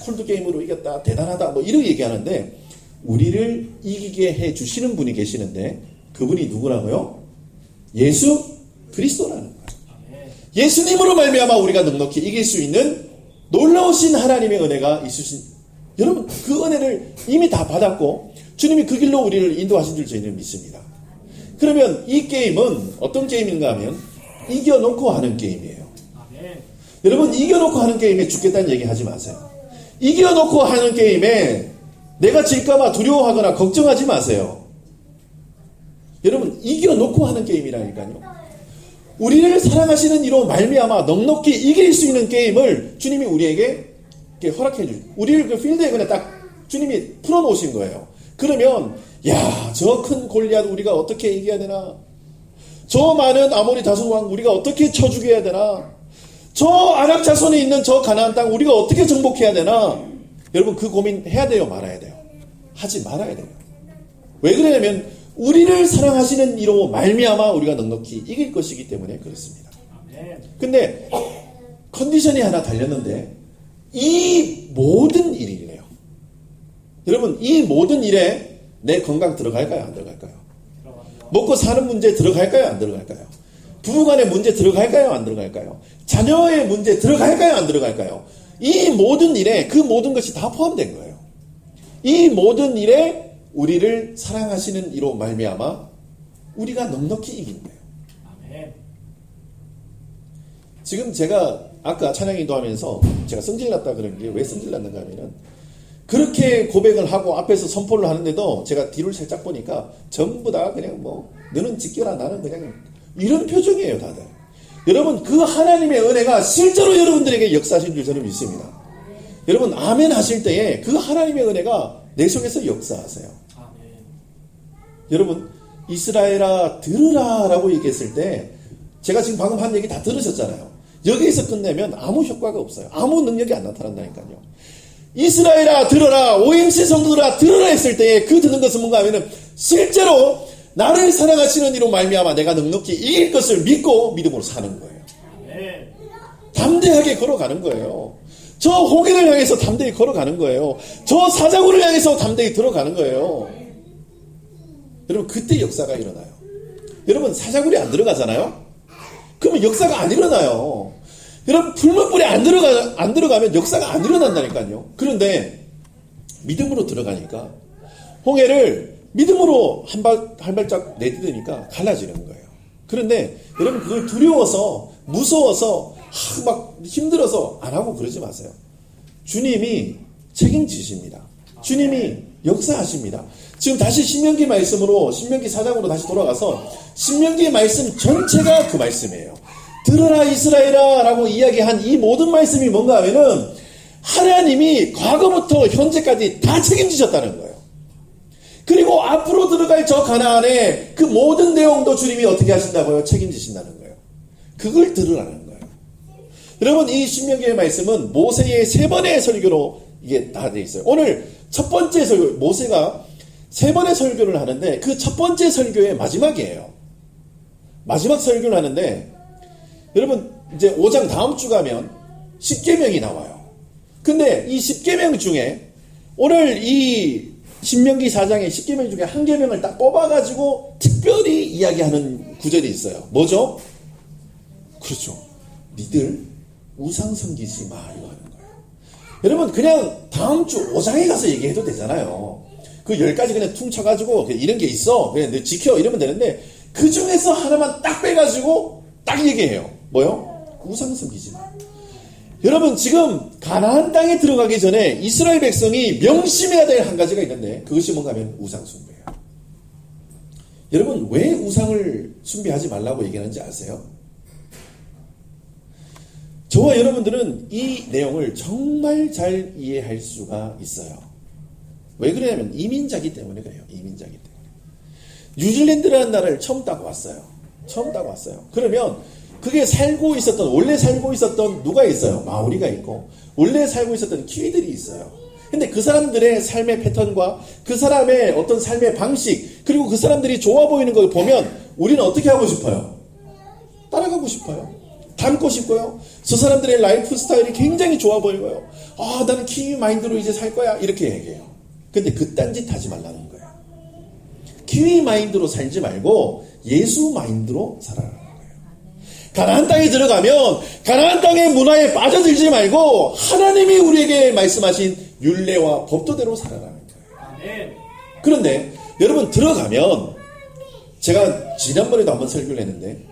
콜드게임으로 이겼다 대단하다 뭐 이렇게 얘기하는데 우리를 이기게 해주시는 분이 계시는데 그분이 누구라고요? 예수 그리스도라는 거예요. 예수님으로 말미암아 우리가 넉넉히 이길 수 있는 놀라우신 하나님의 은혜가 있으신 여러분 그 은혜를 이미 다 받았고 주님이 그 길로 우리를 인도하신 줄 저희는 믿습니다. 그러면 이 게임은 어떤 게임인가 하면 이겨놓고 하는 게임이에요. 여러분 이겨놓고 하는 게임에 죽겠다는 얘기 하지 마세요. 이겨놓고 하는 게임에 내가 질까봐 두려워하거나 걱정하지 마세요. 여러분 이겨놓고 하는 게임이라니까요. 우리를 사랑하시는 이로 말미암아 넉넉히 이길 수 있는 게임을 주님이 우리에게 허락해 주시고 우리를 그 필드에 그냥 딱 주님이 풀어놓으신 거예요. 그러면 야, 저 큰 골리앗 우리가 어떻게 이겨야 되나? 저 많은 아모리 다소왕 우리가 어떻게 쳐 죽여야 되나? 저 아랍 자손에 있는 저 가나안 땅 우리가 어떻게 정복해야 되나? 여러분 그 고민 해야 돼요, 말아야 돼요? 하지 말아야 돼요. 왜 그러냐면 우리를 사랑하시는 이로 말미암아 우리가 넉넉히 이길 것이기 때문에 그렇습니다. 근데 컨디션이 하나 달렸는데 이 모든 일이래요. 여러분 이 모든 일에 내 건강 들어갈까요? 안 들어갈까요? 먹고 사는 문제 들어갈까요? 안 들어갈까요? 부부간의 문제 들어갈까요? 안 들어갈까요? 자녀의 문제 들어갈까요? 안 들어갈까요? 이 모든 일에 그 모든 것이 다 포함된 거예요. 이 모든 일에 우리를 사랑하시는 이로 말미암아 우리가 넉넉히 이긴 거예요. 지금 제가 아까 찬양 인도하면서 제가 성질났다 그런 게 왜 성질났는가 하면은 그렇게 고백을 하고 앞에서 선포를 하는데도 제가 뒤를 살짝 보니까 전부 다 그냥 뭐 너는 지켜라 나는 그냥 이런 표정이에요 다들. 여러분 그 하나님의 은혜가 실제로 여러분들에게 역사하신 줄 저는 믿습니다. 여러분 아멘 하실 때에 그 하나님의 은혜가 내 속에서 역사하세요. 여러분 이스라엘아 들으라 라고 얘기했을 때 제가 지금 방금 한 얘기 다 들으셨잖아요. 여기에서 끝내면 아무 효과가 없어요. 아무 능력이 안 나타난다니까요. 이스라엘아 들어라 OMC 성도들아 들어라 했을 때에 그 듣는 것은 뭔가 하면은 실제로 나를 사랑하시는 이로 말미암아 내가 넉넉히 이길 것을 믿고 믿음으로 사는 거예요. 담대하게 걸어가는 거예요. 저 홍해를 향해서 담대히 걸어가는 거예요. 저 사자굴을 향해서 담대히 들어가는 거예요. 여러분 그때 역사가 일어나요. 여러분 사자굴이 안 들어가잖아요. 그러면 역사가 안 일어나요. 여러분 풀무불에 안 들어가면 역사가 안 일어난다니까요. 그런데 믿음으로 들어가니까 홍해를 믿음으로 한 발짝 내딛으니까 갈라지는 거예요. 그런데 여러분 그걸 두려워서 무서워서 막 힘들어서 안 하고 그러지 마세요. 주님이 책임지십니다. 주님이 역사하십니다. 지금 다시 신명기 말씀으로, 신명기 4장으로 다시 돌아가서 신명기의 말씀 전체가 그 말씀이에요. 들어라 이스라엘아 라고 이야기한 이 모든 말씀이 뭔가 하면은 하나님이 과거부터 현재까지 다 책임지셨다는 거예요. 그리고 앞으로 들어갈 저 가나안의 그 모든 내용도 주님이 어떻게 하신다고요? 책임지신다는 거예요. 그걸 들으라는 거예요. 여러분, 이 신명기의 말씀은 모세의 3번의 설교로 이게 다 돼 있어요. 오늘 첫 번째 설교, 모세가 3번의 설교를 하는데 그 첫 번째 설교의 마지막이에요. 마지막 설교를 하는데 여러분 이제 5장 다음 주 가면 10계명이 나와요. 근데 이 10계명 중에 오늘 이 신명기 4장의 10계명 중에 한 계명을 딱 뽑아가지고 특별히 이야기하는 구절이 있어요. 뭐죠? 그렇죠. 니들 우상 섬기지 마 이거 하는 거예요. 여러분 그냥 다음 주 5장에 가서 얘기해도 되잖아요. 그 10가지 그냥 퉁쳐가지고 이런 게 있어 그냥 너 지켜 이러면 되는데 그 중에서 하나만 딱 빼가지고 딱 얘기해요. 뭐요? 우상 섬기지 마. 여러분 지금 가나안 땅에 들어가기 전에 이스라엘 백성이 명심해야 될 한 가지가 있는데 그것이 뭔가 하면 우상 숭배예요. 여러분 왜 우상을 숭배하지 말라고 얘기하는지 아세요? 저와 여러분들은 이 내용을 정말 잘 이해할 수가 있어요. 왜 그러냐면 이민자기 때문에 그래요. 이민자기 때문에. 뉴질랜드라는 나라를 처음 따고 왔어요. 처음 따고 왔어요. 그러면 그게 원래 살고 있었던 누가 있어요? 마오리가 있고 원래 살고 있었던 키위들이 있어요. 근데 그 사람들의 삶의 패턴과 그 사람의 어떤 삶의 방식 그리고 그 사람들이 좋아 보이는 걸 보면 우리는 어떻게 하고 싶어요? 따라가고 싶어요. 닮고 싶고요. 저 사람들의 라이프 스타일이 굉장히 좋아 보이고요. 아, 나는 키위 마인드로 이제 살 거야. 이렇게 얘기해요. 근데 그딴 짓 하지 말라는 거예요. 키위 마인드로 살지 말고 예수 마인드로 살아라는 거예요. 가나안 땅에 들어가면 가나안 땅의 문화에 빠져들지 말고 하나님이 우리에게 말씀하신 율례와 법도대로 살아라는 거예요. 그런데 여러분 들어가면 제가 지난번에도 한번 설교를 했는데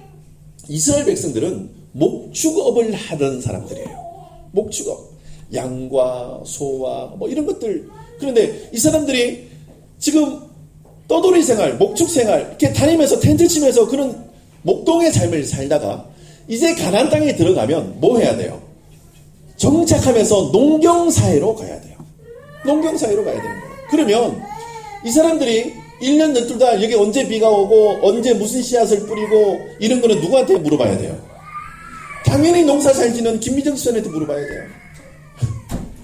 이스라엘 백성들은 목축업을 하던 사람들이에요. 목축업. 양과 소와 뭐 이런 것들. 그런데 이 사람들이 지금 떠돌이 생활, 목축 생활 이렇게 다니면서 텐트 치면서 그런 목동의 삶을 살다가 이제 가나안 땅에 들어가면 뭐 해야 돼요? 정착하면서 농경사회로 가야 돼요. 농경사회로 가야 되는 거예요. 그러면 이 사람들이 1년 12달 여기 언제 비가 오고 언제 무슨 씨앗을 뿌리고 이런 거는 누구한테 물어봐야 돼요? 당연히 농사 잘 지는 김미정 씨한테 물어봐야 돼요.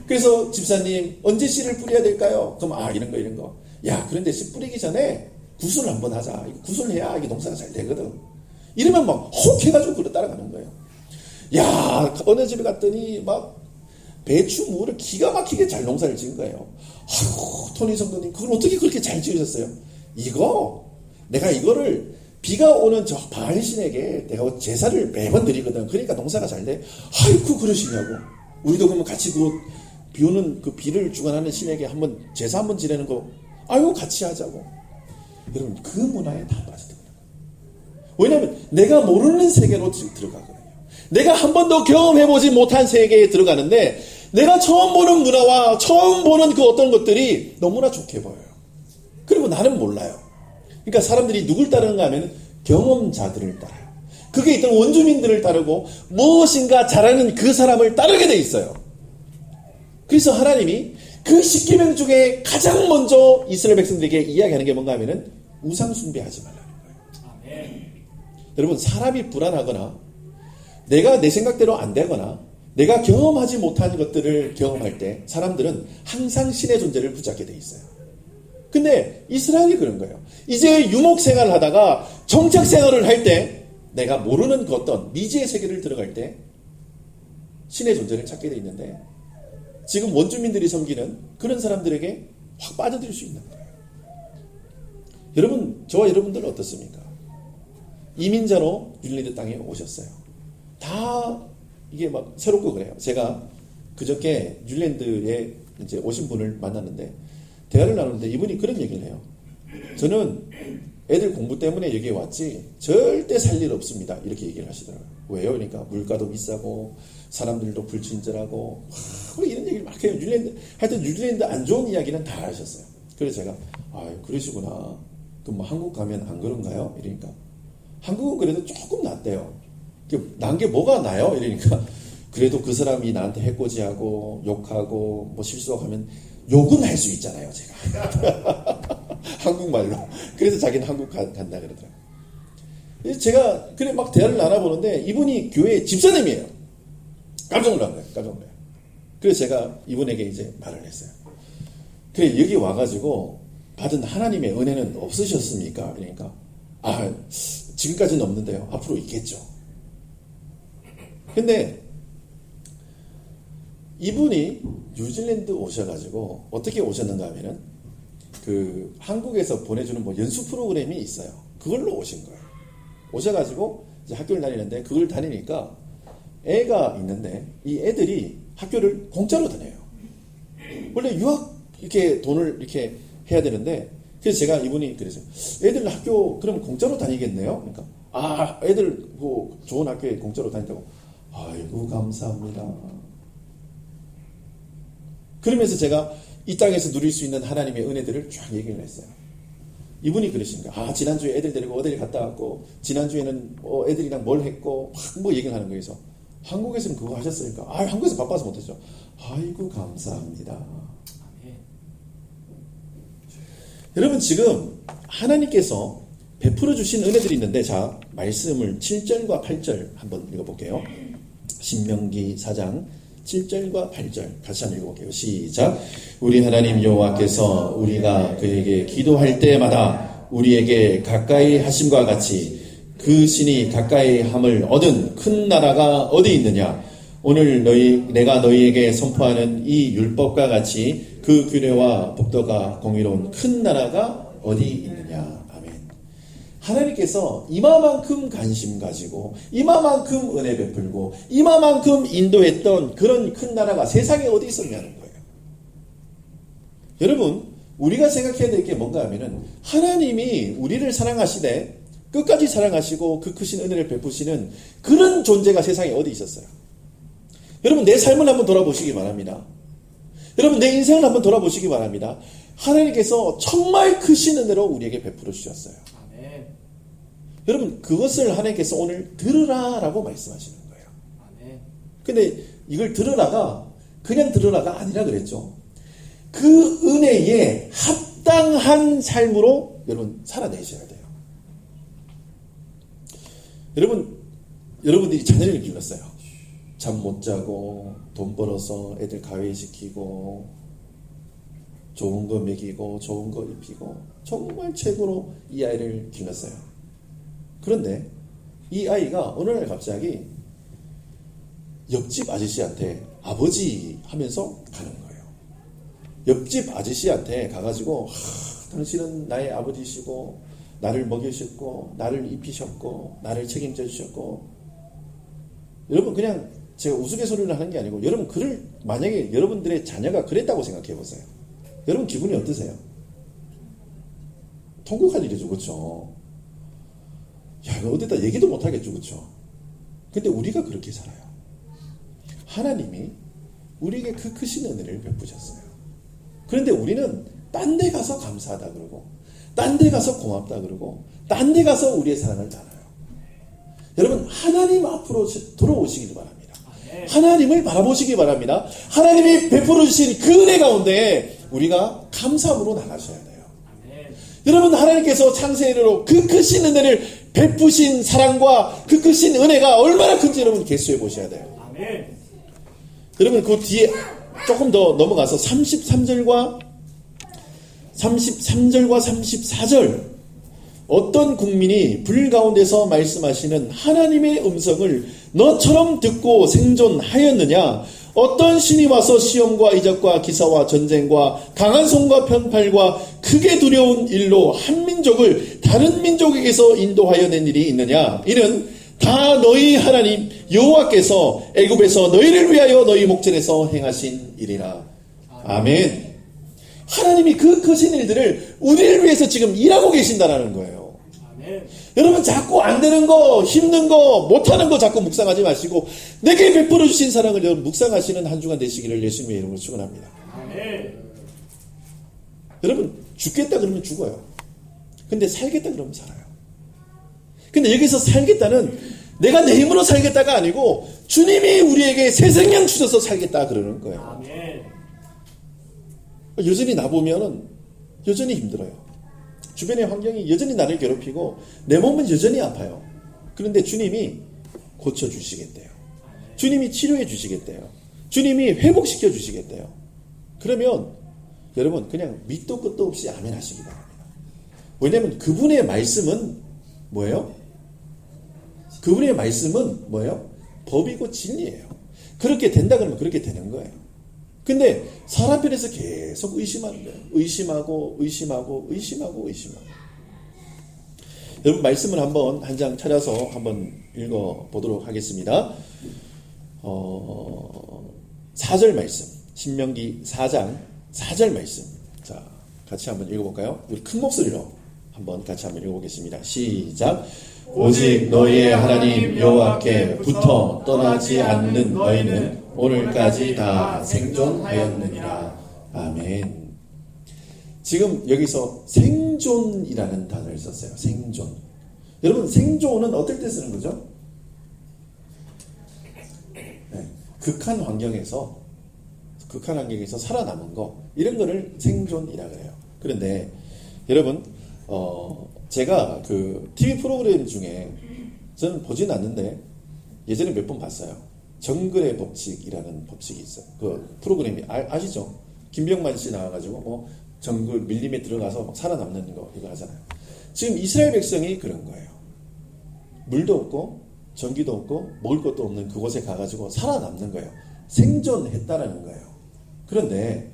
그래서 집사님 언제 씨를 뿌려야 될까요? 그럼 이런 거. 야 그런데 씨 뿌리기 전에 구슬을 한번 하자. 구슬을 해야 이게 농사가 잘 되거든. 이러면 막 혹 해가지고 그걸 따라가는 거예요. 야 어느 집에 갔더니 막 배추 무를 기가 막히게 잘 농사를 지은 거예요. 아이고 토니 성도님 그걸 어떻게 그렇게 잘 지으셨어요? 내가 이거를 비가 오는 저 바알신에게 내가 제사를 매번 드리거든. 그러니까 농사가 잘 돼. 아이고 그러시냐고. 우리도 그러면 같이 비 오는 그 비를 주관하는 신에게 한번 제사 한번 지내는 거 아이고 같이 하자고. 여러분 그 문화에 다 빠져들어요. 왜냐하면 내가 모르는 세계로 들어가거든요. 내가 한 번도 경험해보지 못한 세계에 들어가는데 내가 처음 보는 문화와 처음 보는 그 어떤 것들이 너무나 좋게 보여요. 그리고 나는 몰라요. 그러니까 사람들이 누굴 따르는가 하면 경험자들을 따라요. 그게 있던 원주민들을 따르고 무엇인가 잘하는 그 사람을 따르게 돼 있어요. 그래서 하나님이 그 10계명 중에 가장 먼저 이스라엘 백성들에게 이야기하는 게 뭔가 하면은 우상 숭배하지 말라는 거예요. 여러분 사람이 불안하거나 내가 내 생각대로 안 되거나 내가 경험하지 못한 것들을 경험할 때 사람들은 항상 신의 존재를 붙잡게 돼 있어요. 근데 이스라엘이 그런 거예요. 이제 유목 생활을 하다가 정착 생활을 할 때 내가 모르는 그 어떤 미지의 세계를 들어갈 때 신의 존재를 찾게 돼 있는데 지금 원주민들이 섬기는 그런 사람들에게 확 빠져들 수 있는 거예요. 여러분 저와 여러분들은 어떻습니까? 이민자로 뉴질랜드 땅에 오셨어요. 다 이게 막 새롭고 그래요. 제가 그저께 뉴질랜드에 이제 오신 분을 만났는데 대화를 나누는데 이분이 그런 얘기를 해요. 저는 애들 공부 때문에 여기에 왔지 절대 살 일 없습니다. 이렇게 얘기를 하시더라고요. 왜요? 그러니까 물가도 비싸고 사람들도 불친절하고 이런 얘기를 막 해요. 하여튼 뉴질랜드 안 좋은 이야기는 다 하셨어요. 그래서 제가 그러시구나. 그럼 뭐 한국 가면 안 그런가요? 이러니까 한국은 그래도 조금 낫대요. 난 게 뭐가 나요? 이러니까 그래도 그 사람이 나한테 해코지하고 욕하고 뭐 실수하면 욕은 할 수 있잖아요, 제가. 한국말로. 그래서 자기는 한국 간다 그러더라고요. 그래서 제가 그래 막 대화를 나눠보는데 이분이 교회 집사님이에요. 깜짝 놀란 거예요. 깜짝 놀라요. 그래서 제가 이분에게 이제 말을 했어요. 그래 여기 와가지고 받은 하나님의 은혜는 없으셨습니까? 그러니까 지금까지는 없는데요. 앞으로 있겠죠. 근데 이분이 뉴질랜드 오셔가지고 어떻게 오셨는가 하면은 그 한국에서 보내주는 뭐 연수 프로그램이 있어요. 그걸로 오신 거예요. 오셔가지고 이제 학교를 다니는데 그걸 다니니까 애가 있는데 이 애들이 학교를 공짜로 다녀요. 원래 유학 이렇게 돈을 이렇게 해야 되는데 그래서 제가 이분이 그랬어요. 애들 학교 그럼 공짜로 다니겠네요. 그러니까 애들 뭐 좋은 학교에 공짜로 다닌다고. 아이고 감사합니다. 그러면서 제가 이 땅에서 누릴 수 있는 하나님의 은혜들을 쫙 얘기를 했어요. 이분이 그러신 거예요. 지난주에 애들 데리고 어딜 갔다 왔고 지난주에는 애들이랑 뭘 했고 막 뭐 얘기를 하는 거예요. 그래서 한국에서는 그거 하셨으니까 한국에서 바빠서 못했죠. 아이고 감사합니다. 여러분 지금 하나님께서 베풀어 주신 은혜들이 있는데 자 말씀을 7절과 8절 한번 읽어볼게요. 신명기 4장 7절과 8절 같이 한번 읽어볼게요. 시작. 우리 하나님 여호와께서 우리가 그에게 기도할 때마다 우리에게 가까이 하심과 같이 그 신이 가까이 함을 얻은 큰 나라가 어디 있느냐. 오늘 내가 너희에게 선포하는 이 율법과 같이 그 규례와 법도가 공의로운 큰 나라가 어디 있느냐. 아멘. 하나님께서 이마만큼 관심 가지고 이마만큼 은혜 베풀고 이마만큼 인도했던 그런 큰 나라가 세상에 어디 있었냐는 거예요. 여러분 우리가 생각해야 될 게 뭔가 하면은 하나님이 우리를 사랑하시되 끝까지 사랑하시고 그 크신 은혜를 베푸시는 그런 존재가 세상에 어디 있었어요. 여러분 내 삶을 한번 돌아보시기 바랍니다. 여러분 내 인생을 한번 돌아보시기 바랍니다. 하나님께서 정말 크신 은혜로 우리에게 베풀어 주셨어요. 아멘. 여러분 그것을 하나님께서 오늘 들으라라고 말씀하시는 거예요. 아멘. 근데 이걸 들으라가 그냥 들으라가 아니라 그랬죠. 그 은혜에 합당한 삶으로 여러분 살아내셔야 돼요. 여러분들이 자녀를 길렀어요. 잠 못 자고 돈 벌어서 애들 가외시키고 좋은 거 먹이고 좋은 거 입히고 정말 최고로 이 아이를 길렀어요. 그런데 이 아이가 어느 날 갑자기 옆집 아저씨한테 아버지 하면서 가는 거예요. 옆집 아저씨한테 가가지고 당신은 나의 아버지시고 나를 먹이셨고 나를 입히셨고 나를 책임져 주셨고 여러분 그냥 제가 우스갯소리를 하는 게 아니고 여러분 만약에 여러분들의 자녀가 그랬다고 생각해 보세요. 여러분 기분이 어떠세요? 통곡할 일이죠. 그렇죠? 어디다 얘기도 못 하겠죠. 그렇죠? 근데 우리가 그렇게 살아요. 하나님이 우리에게 그 크신 은혜를 베푸셨어요. 그런데 우리는 딴 데 가서 감사하다 그러고 딴 데 가서 고맙다 그러고 딴 데 가서 우리의 사랑을 나눠요. 여러분 하나님 앞으로 돌아오시길 바랍니다. 하나님을 바라보시기 바랍니다. 하나님이 베풀어 주신 그 은혜 가운데 우리가 감사함으로 나가셔야 돼요. 여러분 하나님께서 창세일로 그 크신 은혜를 베푸신 사랑과 그 크신 은혜가 얼마나 큰지 여러분 개수해 보셔야 돼요. 여러분 그 뒤에 조금 더 넘어가서 33절과 34절 어떤 국민이 불 가운데서 말씀하시는 하나님의 음성을 너처럼 듣고 생존하였느냐? 어떤 신이 와서 시험과 이적과 기사와 전쟁과 강한 손과 편팔과 크게 두려운 일로 한 민족을 다른 민족에게서 인도하여 낸 일이 있느냐? 이는 다 너희 하나님 여호와께서 애굽에서 너희를 위하여 너희 목전에서 행하신 일이라. 아멘. 하나님이 그 크신 일들을 우리를 위해서 지금 일하고 계신다라는 거예요. 여러분 자꾸 안 되는 거, 힘든 거, 못하는 거 자꾸 묵상하지 마시고 내게 베풀어 주신 사랑을 여러분 묵상하시는 한 주간 되시기를 예수님의 이름으로 축원합니다. 여러분 죽겠다 그러면 죽어요. 근데 살겠다 그러면 살아요. 근데 여기서 살겠다는 내가 내 힘으로 살겠다가 아니고 주님이 우리에게 새 생명 주셔서 살겠다 그러는 거예요. 아멘. 여전히 나보면은 여전히 힘들어요. 주변의 환경이 여전히 나를 괴롭히고 내 몸은 여전히 아파요. 그런데 주님이 고쳐주시겠대요. 주님이 치료해 주시겠대요. 주님이 회복시켜 주시겠대요. 그러면 여러분 그냥 밑도 끝도 없이 아멘 하시기 바랍니다. 왜냐하면 그분의 말씀은 뭐예요? 그분의 말씀은 뭐예요? 법이고 진리예요. 그렇게 된다 그러면 그렇게 되는 거예요. 근데 사람 편에서 계속 의심하는 거예요. 의심하고 여러분 말씀을 한번 한 장 찾아서 한번 읽어보도록 하겠습니다. 4절 말씀, 신명기 4장 4절 말씀. 자, 같이 한번 읽어볼까요? 우리 큰 목소리로 한번 같이 한번 읽어보겠습니다. 시작. 오직 너희의 하나님 여호와께 붙어 떠나지 않는 너희는 오늘까지 다 생존하였느니라. 아멘. 지금 여기서 생존이라는 단어를 썼어요. 생존. 여러분 생존은 어떨 때 쓰는 거죠? 네, 극한 환경에서 살아남은 거, 이런 거를 생존이라 그래요. 그런데 여러분 제가 그 TV 프로그램 중에 저는 보진 않는데 예전에 몇 번 봤어요. 정글의 법칙이라는 법칙이 있어요. 그 프로그램이 아시죠? 김병만 씨 나와가지고 뭐 정글 밀림에 들어가서 막 살아남는 거 이거 하잖아요. 지금 이스라엘 백성이 그런 거예요. 물도 없고 전기도 없고 먹을 것도 없는 그곳에 가가지고 살아남는 거예요. 생존했다라는 거예요. 그런데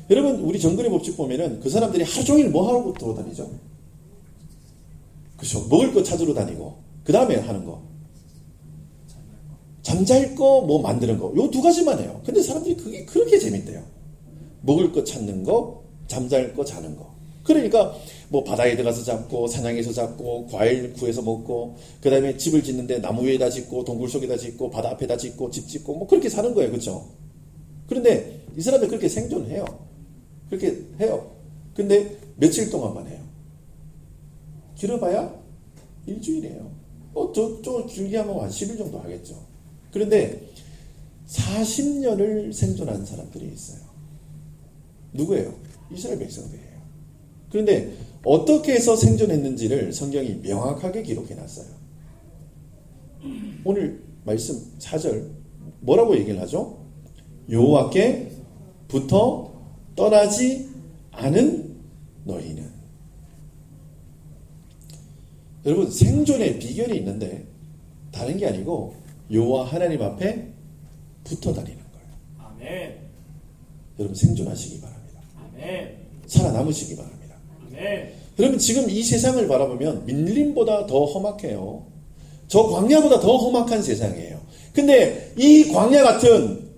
여러분 우리 정글의 법칙 보면은 그 사람들이 하루 종일 뭐 하고 돌아다니죠? 그렇죠. 먹을 거 찾으러 다니고 그 다음에 하는 거 잠잘 거 뭐 만드는 거 요 두 가지만 해요. 근데 사람들이 그게 그렇게 재밌대요. 먹을 거 찾는 거, 잠잘 거 자는 거. 그러니까 뭐 바다에 들어가서 잡고 사냥에서 잡고 과일 구해서 먹고 그 다음에 집을 짓는데 나무 위에다 짓고 동굴 속에다 짓고 바다 앞에다 짓고 집 짓고 뭐 그렇게 사는 거예요. 그렇죠? 그런데 이 사람들 그렇게 생존해요. 그렇게 해요. 근데 며칠 동안만 해요. 길어봐야 일주일이에요. 저 길게 하면 한 10일 정도 하겠죠. 그런데 40년을 생존한 사람들이 있어요. 누구예요? 이스라엘 백성들이에요. 그런데 어떻게 해서 생존했는지를 성경이 명확하게 기록해놨어요. 오늘 말씀 4절 뭐라고 얘기를 하죠? 여호와께 붙어 떠나지 않은 너희는. 여러분 생존의 비결이 있는데 다른 게 아니고 여호와 하나님 앞에 붙어 다니는 거예요. 아멘. 여러분 생존하시기 바랍니다. 아멘. 살아남으시기 바랍니다. 아멘. 여러분 지금 이 세상을 바라보면 밀림보다 더 험악해요. 저 광야보다 더 험악한 세상이에요. 근데 이 광야 같은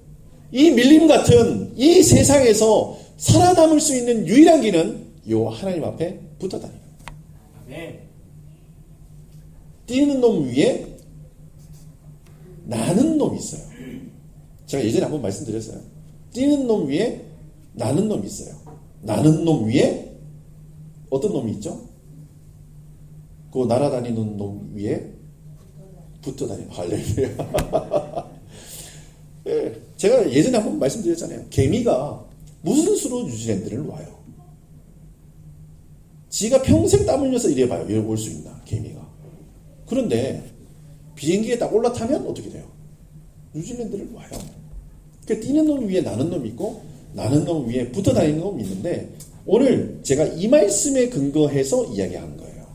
이 밀림 같은 이 세상에서 살아남을 수 있는 유일한 길은 여호와 하나님 앞에 붙어 다니는 거예요. 아멘. 뛰는 놈 위에 나는 놈이 있어요. 제가 예전에 한번 말씀드렸어요. 뛰는 놈 위에 나는 놈이 있어요. 나는 놈 위에 어떤 놈이 있죠? 그 날아다니는 놈 위에 붙어 다니는 할렐루야. 네, 제가 예전에 한번 말씀드렸잖아요. 개미가 무슨 수로 뉴질랜드를 와요? 지가 평생 땀 흘려서 이래봐요. 이래 올 수 있나 개미가. 그런데 비행기에 딱 올라타면 어떻게 돼요? 뉴질랜드를 와요. 그러니까 뛰는 놈 위에 나는 놈이 있고 나는 놈 위에 붙어 다니는 놈이 있는데 오늘 제가 이 말씀에 근거해서 이야기한 거예요.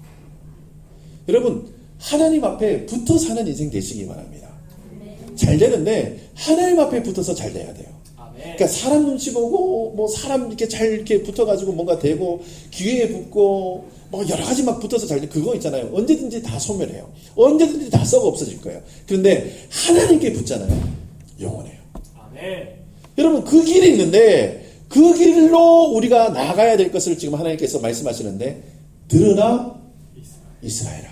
여러분 하나님 앞에 붙어 사는 인생 되시기 바랍니다. 잘 되는데 하나님 앞에 붙어서 잘 돼야 돼요. 그러니까 사람 눈치 보고 뭐 사람 이렇게 잘 이렇게 붙어가지고 뭔가 되고 기회에 붙고 뭐 여러 가지 막 붙어서 잘 돼. 그거 있잖아요. 언제든지 다 소멸해요. 언제든지 다 썩어 없어질 거예요. 그런데 하나님께 붙잖아요. 영원해요. 아멘. 여러분 그 길이 있는데 그 길로 우리가 나가야 될 것을 지금 하나님께서 말씀하시는데 들으라 이스라엘아.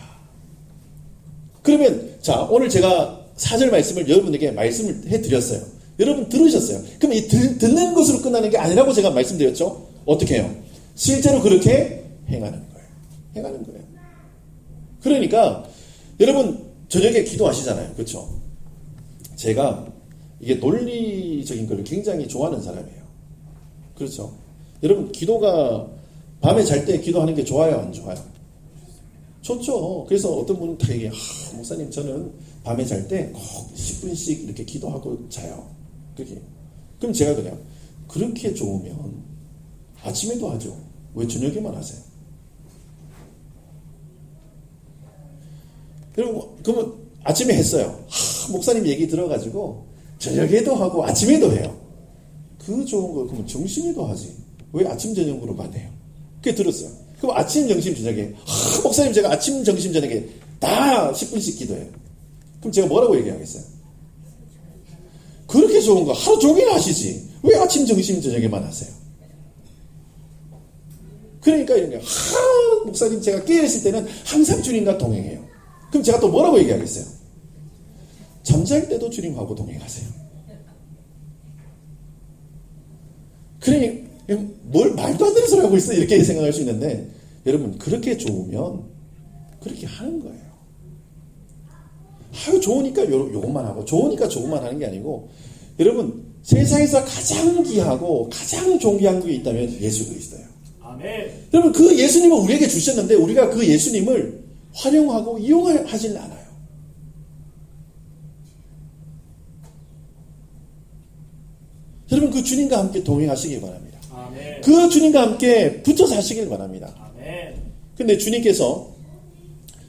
그러면 자 오늘 제가 4절 말씀을 여러분에게 말씀을 해드렸어요. 여러분 들으셨어요. 그럼 이 듣는 것으로 끝나는 게 아니라고 제가 말씀드렸죠. 어떻게 해요? 실제로 그렇게 행하는 거예요. 행하는 거예요. 그러니까 여러분 저녁에 기도하시잖아요. 그렇죠? 제가 이게 논리적인 걸 굉장히 좋아하는 사람이에요. 그렇죠? 여러분 기도가 밤에 잘 때 기도하는 게 좋아요, 안 좋아요? 좋죠. 그래서 어떤 분은 다 얘기해요. 목사님 저는 밤에 잘 때 꼭 10분씩 이렇게 기도하고 자요. 그게. 그럼 제가 그래요. 그렇게 좋으면 아침에도 하죠. 왜 저녁에만 하세요? 여러분 그러면 아침에 했어요. 목사님 얘기 들어가지고 저녁에도 하고 아침에도 해요. 그 좋은 거 그러면 점심에도 하지. 왜 아침 저녁으로만 해요? 그게 들었어요. 그럼 아침 점심 저녁에 목사님 제가 아침 점심 저녁에 다 10분씩 기도해요. 그럼 제가 뭐라고 얘기하겠어요? 그렇게 좋은 거 하루 종일 하시지. 왜 아침 점심 저녁에만 하세요? 그러니까 이런 게 목사님 제가 깨어있을 때는 항상 주님과 동행해요. 그럼 제가 또 뭐라고 얘기하겠어요? 잠잘 때도 주님하고 동행하세요. 그러니 뭘 말도 안 되는 소리 하고 있어 이렇게 생각할 수 있는데 여러분 그렇게 좋으면 그렇게 하는 거예요. 좋으니까 요것만 하고 좋으니까 저것만 하는 게 아니고 여러분 세상에서 가장 귀하고 가장 존귀한 게 있다면 예수 그리스도예요. 아멘. 여러분 그 예수님을 우리에게 주셨는데 우리가 그 예수님을 활용하고 이용하지 않아요. 여러분 그 주님과 함께 동행하시길 바랍니다. 아멘. 그 주님과 함께 붙어 사시길 바랍니다. 아멘. 근데 주님께서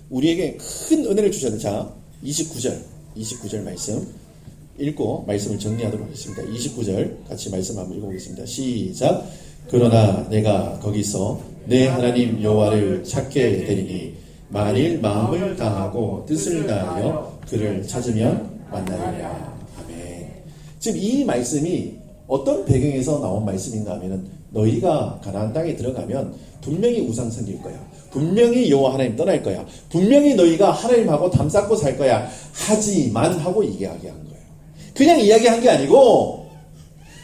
우리에게 큰 은혜를 주셨는데 자 29절 말씀 읽고 말씀을 정리하도록 하겠습니다. 29절 같이 말씀 한번 읽어보겠습니다. 시작. 그러나 내가 거기서 내 하나님 여호와를 찾게 되리니 만일 마음을 다하고 뜻을 다하여 그를 찾으면 만나리라. 아멘. 지금 이 말씀이 어떤 배경에서 나온 말씀인가 하면은 너희가 가나안 땅에 들어가면 분명히 우상 섬길 거야. 분명히 여호와 하나님 떠날 거야. 분명히 너희가 하나님하고 담 쌓고 살 거야. 하지만 하고 이야기한 거예요. 그냥 이야기한 게 아니고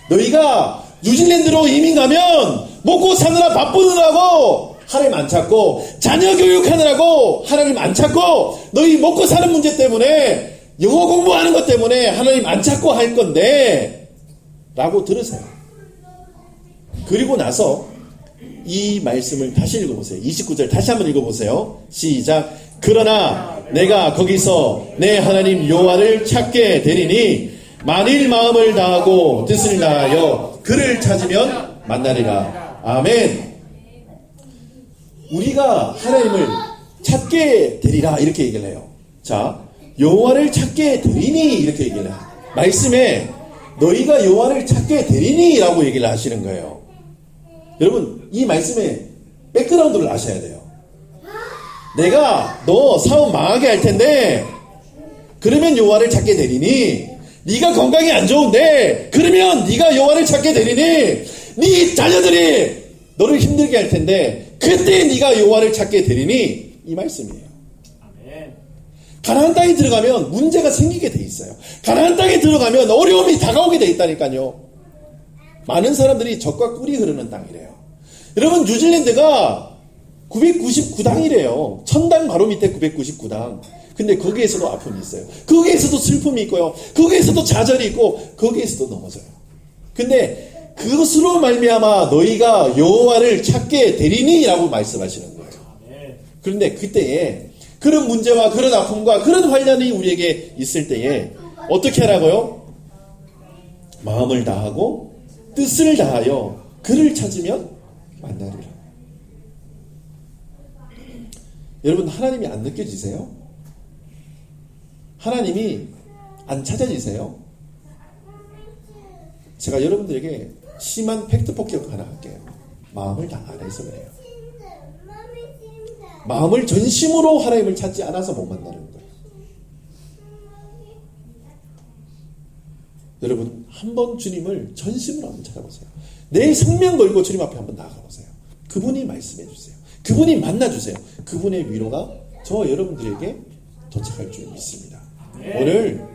너희가 뉴질랜드로 이민 가면 먹고 사느라 바쁘느라고 하나님 안 찾고 자녀 교육하느라고 하나님 안 찾고 너희 먹고 사는 문제 때문에 영어 공부하는 것 때문에 하나님 안 찾고 할 건데 라고 들으세요. 그리고 나서 이 말씀을 다시 읽어보세요. 29절 다시 한번 읽어보세요. 시작. 그러나 내가 거기서 내 하나님 여호와를 찾게 되리니 만일 마음을 다하고 뜻을 다하여 그를 찾으면 만나리라. 아멘. 우리가 하나님을 찾게 되리라 이렇게 얘기를 해요. 자, 여호와를 찾게 되리니 이렇게 얘기를 해요. 말씀에 너희가 여호와를 찾게 되리니 라고 얘기를 하시는 거예요. 여러분 이 말씀의 백그라운드를 아셔야 돼요. 내가 너 사업 망하게 할 텐데 그러면 여호와를 찾게 되리니 네가 건강이 안 좋은데 그러면 네가 여호와를 찾게 되리니 네 자녀들이 너를 힘들게 할 텐데 그때 네가 여호와를 찾게 되리니 이 말씀이에요. 아멘. 가나안 땅에 들어가면 문제가 생기게 돼 있어요. 가나안 땅에 들어가면 어려움이 다가오게 돼 있다니까요. 많은 사람들이 젖과 꿀이 흐르는 땅이래요. 여러분 뉴질랜드가 999당이래요. 1000당 바로 밑에 999당. 근데 거기에서도 아픔이 있어요. 거기에서도 슬픔이 있고요. 거기에서도 좌절이 있고 거기에서도 넘어져요. 근데 그것으로 말미암아 너희가 여호와를 찾게 되리니 라고 말씀하시는 거예요. 그런데 그때에 그런 문제와 그런 아픔과 그런 환난이 우리에게 있을 때에 어떻게 하라고요? 마음을 다하고 뜻을 다하여 그를 찾으면 만나리라. 여러분 하나님이 안 느껴지세요? 하나님이 안 찾아지세요? 제가 여러분들에게 심한 팩트 폭격 하나 할게요. 마음을 다 안 해서 그래요. 마음을 전심으로 하나님을 찾지 않아서 못 만나는 거예요. 여러분 한번 주님을 전심으로 한번 찾아보세요. 내 생명 걸고 주님 앞에 한번 나아가보세요. 그분이 말씀해 주세요. 그분이 만나주세요. 그분의 위로가 저 여러분들에게 도착할 줄 믿습니다. 오늘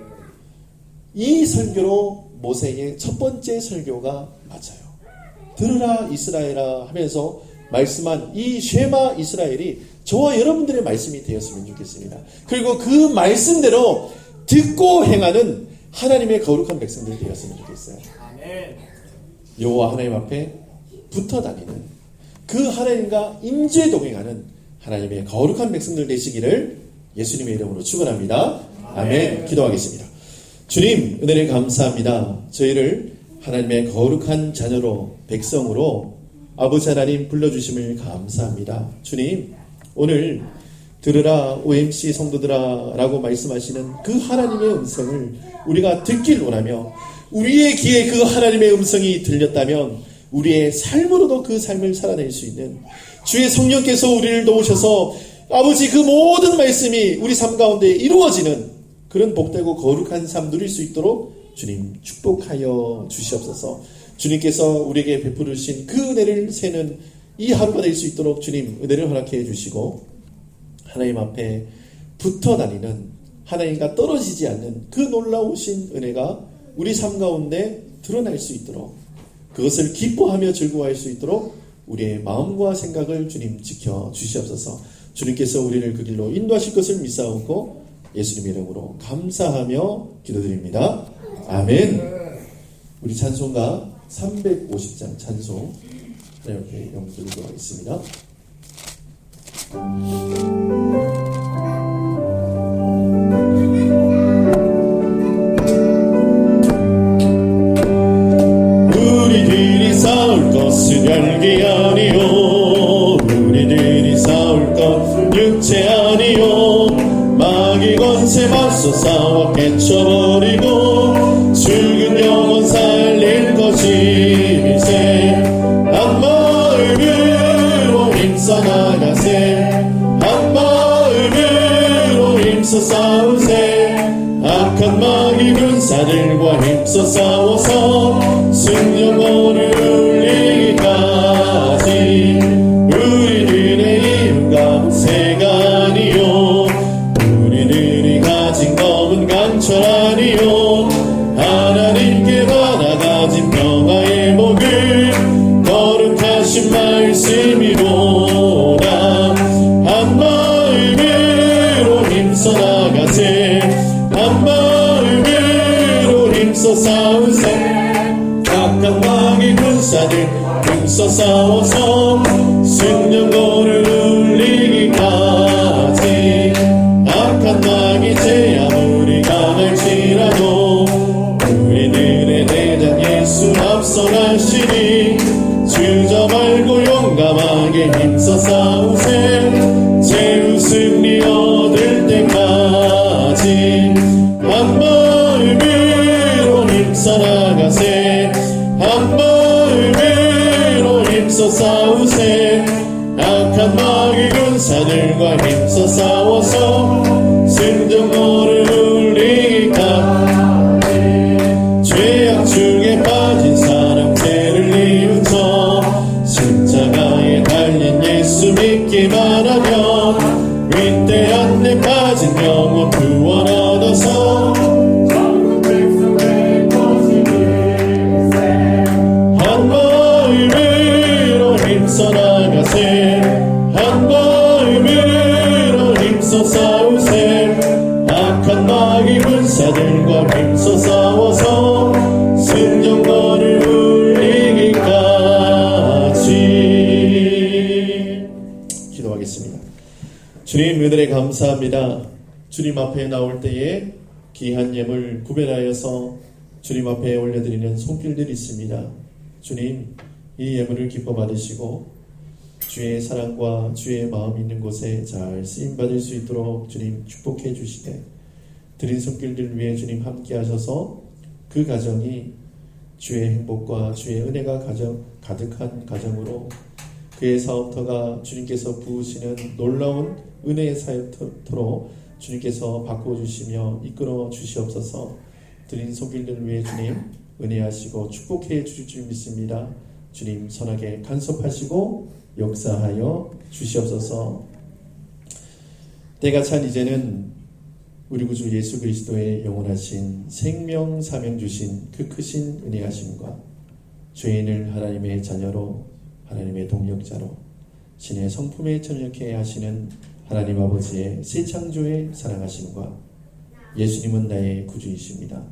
이 설교로 모세의 첫 번째 설교가 맞아요. 들으라 이스라엘아 하면서 말씀한 이 쉐마 이스라엘이 저와 여러분들의 말씀이 되었으면 좋겠습니다. 그리고 그 말씀대로 듣고 행하는 하나님의 거룩한 백성들이 되었으면 좋겠어요. 아멘. 여호와 하나님 앞에 붙어 다니는, 그 하나님과 임재 동행하는 하나님의 거룩한 백성들 되시기를 예수님의 이름으로 축원합니다. 아멘. 기도하겠습니다. 주님, 은혜를 감사합니다. 저희를 하나님의 거룩한 자녀로, 백성으로 아버지 하나님 불러주심을 감사합니다. 주님, 오늘 들으라 OMC 성도들아 라고 말씀하시는 그 하나님의 음성을 우리가 듣길 원하며, 우리의 귀에 그 하나님의 음성이 들렸다면 우리의 삶으로도 그 삶을 살아낼 수 있는 주의 성령께서 우리를 도우셔서 아버지 그 모든 말씀이 우리 삶 가운데 이루어지는 그런 복되고 거룩한 삶 누릴 수 있도록 주님 축복하여 주시옵소서. 주님께서 우리에게 베푸르신 그 은혜를 세는 이 하루가 될 수 있도록 주님 은혜를 허락해 주시고, 하나님 앞에 붙어 다니는, 하나님과 떨어지지 않는 그 놀라우신 은혜가 우리 삶 가운데 드러날 수 있도록, 그것을 기뻐하며 즐거워할 수 있도록 우리의 마음과 생각을 주님 지켜 주시옵소서. 주님께서 우리를 그 길로 인도하실 것을 믿사오고 예수님의 이름으로 감사하며 기도드립니다. 아멘. 우리 찬송가 350장 찬송 하나님 앞에 영광 드리도록 하겠습니다. 우리들이 싸울 것은 혈기 아니요, 우리들이 싸울 것 육체 아니요, 마귀 권세 맞서 싸워 깨쳐버리고 죽은 영혼 살릴 것이세. 한 마음으로 힘써 나가세, 한 마음으로 힘써 싸우세. 악한 마귀 군사들과 힘써 싸워서 승리를 울리기까지. 우리들의 이름과 새가 아니요, 우리들이 가진 검은 강철 아니요, 하나님께 받아 가진 평화의 복을 거룩하신 말씀이로다. 한 마음으로 힘써 나가세, 한 마음으로 힘써 싸우세. 악한 마귀 군사들 힘써 싸워서 승령고를 울리기까지. 악한 마귀 죄 아무리 강할지라도 우리들의 대장 예수 앞서가시니 주저 말고 용감하게 힘써 싸우세. 최후 승리 얻을 때까지. 한 마음으로 힘써 나가세, 한 마음으로 힘써 싸우세. 악한 마귀 군사들과 힘써 싸워서 승전고를 울리기까지. 죄악 중에 빠진 사람 죄를 뉘우쳐 십자가에 달린 예수 믿기만 하면 위대한 데 빠진 영혼 구원 얻어서 한 마음으로 힘써 나가세, 한 마음으로 힘써 싸우세. 악한 마귀 군사들과 힘써 싸워서 승전고를 울리기까지. 기도하겠습니다. 주님 은혜에 감사합니다. 주님 앞에 나올 때에 귀한 예물 구별하여서 주님 앞에 올려드리는 손길들이 있습니다. 주님, 이 예물을 기뻐 받으시고 주의 사랑과 주의 마음 있는 곳에 잘 쓰임 받을 수 있도록 주님 축복해 주시되, 드린 손길들 위해 주님 함께 하셔서 그 가정이 주의 행복과 주의 은혜가 가득한 가정으로, 그의 사업터가 주님께서 부으시는 놀라운 은혜의 사역터로 주님께서 바꿔주시며 이끌어 주시옵소서. 드린 손길들 위해 주님 은혜하시고 축복해 주실 줄 믿습니다. 주님 선하게 간섭하시고 역사하여 주시옵소서. 때가 찬 이제는 우리 구주 예수 그리스도의 영원하신 생명 사명 주신 그 크신 은혜하심과 죄인을 하나님의 자녀로, 하나님의 동역자로, 신의 성품에 참여케 하시는 하나님 아버지의 새 창조의 사랑하심과 예수님은 나의 구주이십니다.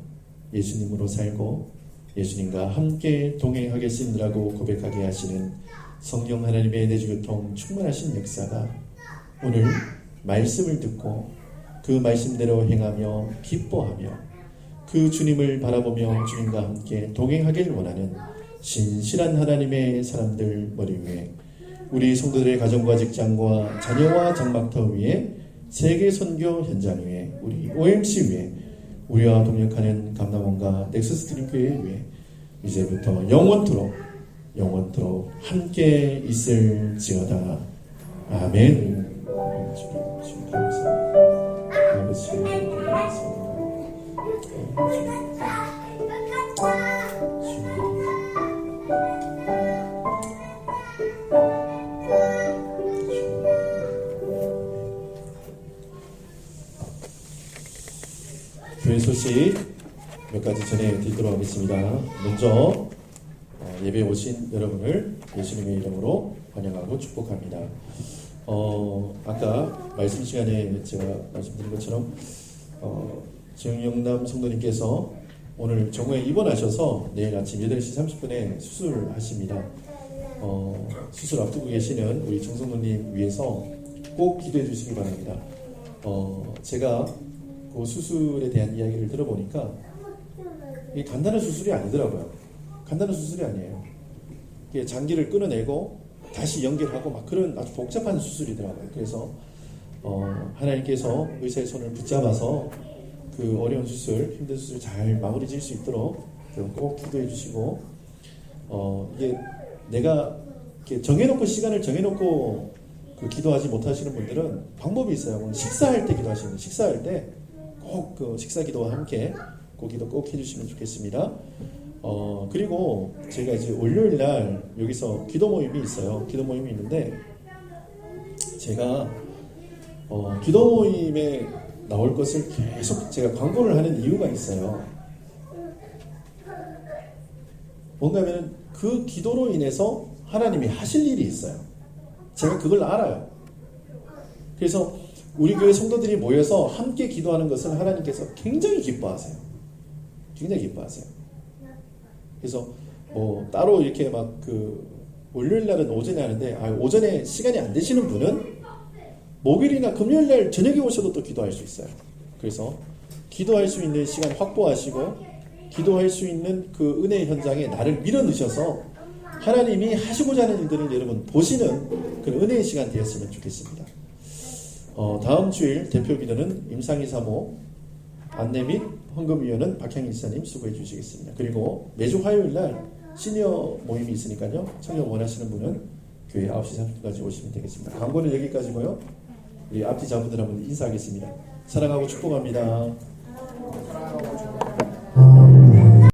예수님으로 살고 예수님과 함께 동행하겠습니다라고 고백하게 하시는 성령 하나님의 내주교통 충만하신 역사가 오늘 말씀을 듣고 그 말씀대로 행하며 기뻐하며 그 주님을 바라보며 주님과 함께 동행하길 원하는 신실한 하나님의 사람들 머리 위에 우리 성도들의 가정과 직장과 자녀와 장막터 위에 세계 선교 현장 위에 우리 OMC 위에 우리와 동역하는 감남원과 넥서스 드림교회 위에 이제부터 영원토록 함께 있을지어다. 아멘. 주님 감사합니다. 아버지 감사합니다. 교회 소식 몇 가지 전해드리도록 하겠습니다. 먼저 예배에 오신 여러분을 예수님의 이름으로 환영하고 축복합니다. 아까 말씀 시간에 제가 말씀드린 것처럼 정영남 성도님께서 오늘 정오에 입원하셔서 내일 아침 8시 30분에 수술하십니다. 수술 앞두고 계시는 우리 정성도님 위해서 꼭 기도해 주시기 바랍니다. 제가 그 수술에 대한 이야기를 들어보니까 이게 간단한 수술이 아니더라고요. 간단한 수술이 아니에요. 이게 장기를 끊어내고 다시 연결하고 막 그런 아주 복잡한 수술이더라고요. 그래서 하나님께서 의사의 손을 붙잡아서 그 어려운 수술, 힘든 수술 잘 마무리 지을 수 있도록 꼭 기도해 주시고 이게 내가 이렇게 정해놓고 시간을 정해놓고 그 기도하지 못하시는 분들은 방법이 있어요. 식사할 때 기도하시는 분, 식사할 때 꼭 그 식사 기도와 함께 그 기도 꼭 해주시면 좋겠습니다. 그리고 제가 이제 월요일 날 여기서 기도 모임이 있어요. 기도 모임이 있는데 제가 기도 모임에 나올 것을 계속 제가 광고를 하는 이유가 있어요. 뭔가 하면 그 기도로 인해서 하나님이 하실 일이 있어요. 제가 그걸 알아요. 그래서 우리 교회 성도들이 모여서 함께 기도하는 것을 하나님께서 굉장히 기뻐하세요. 굉장히 기뻐하세요. 그래서 따로 이렇게 막 월요일 날은 오전에 하는데 오전에 시간이 안 되시는 분은 목요일이나 금요일 날 저녁에 오셔도 또 기도할 수 있어요. 그래서 기도할 수 있는 시간 확보하시고 기도할 수 있는 그 은혜 현장에 나를 밀어 넣으셔서 하나님이 하시고자 하는 일들을 여러분 보시는 그런 은혜의 시간 되었으면 좋겠습니다. 다음 주일 대표 기도는 임상희 사모, 안내 및 헌금위원은 박향희 지사님 수고해 주시겠습니다. 그리고 매주 화요일 날 시니어 모임이 있으니까요. 참여 원하시는 분은 교회 9시 30분까지 오시면 되겠습니다. 광고는 여기까지고요. 우리 앞뒤 자분들 한번 인사하겠습니다. 사랑하고 축복합니다.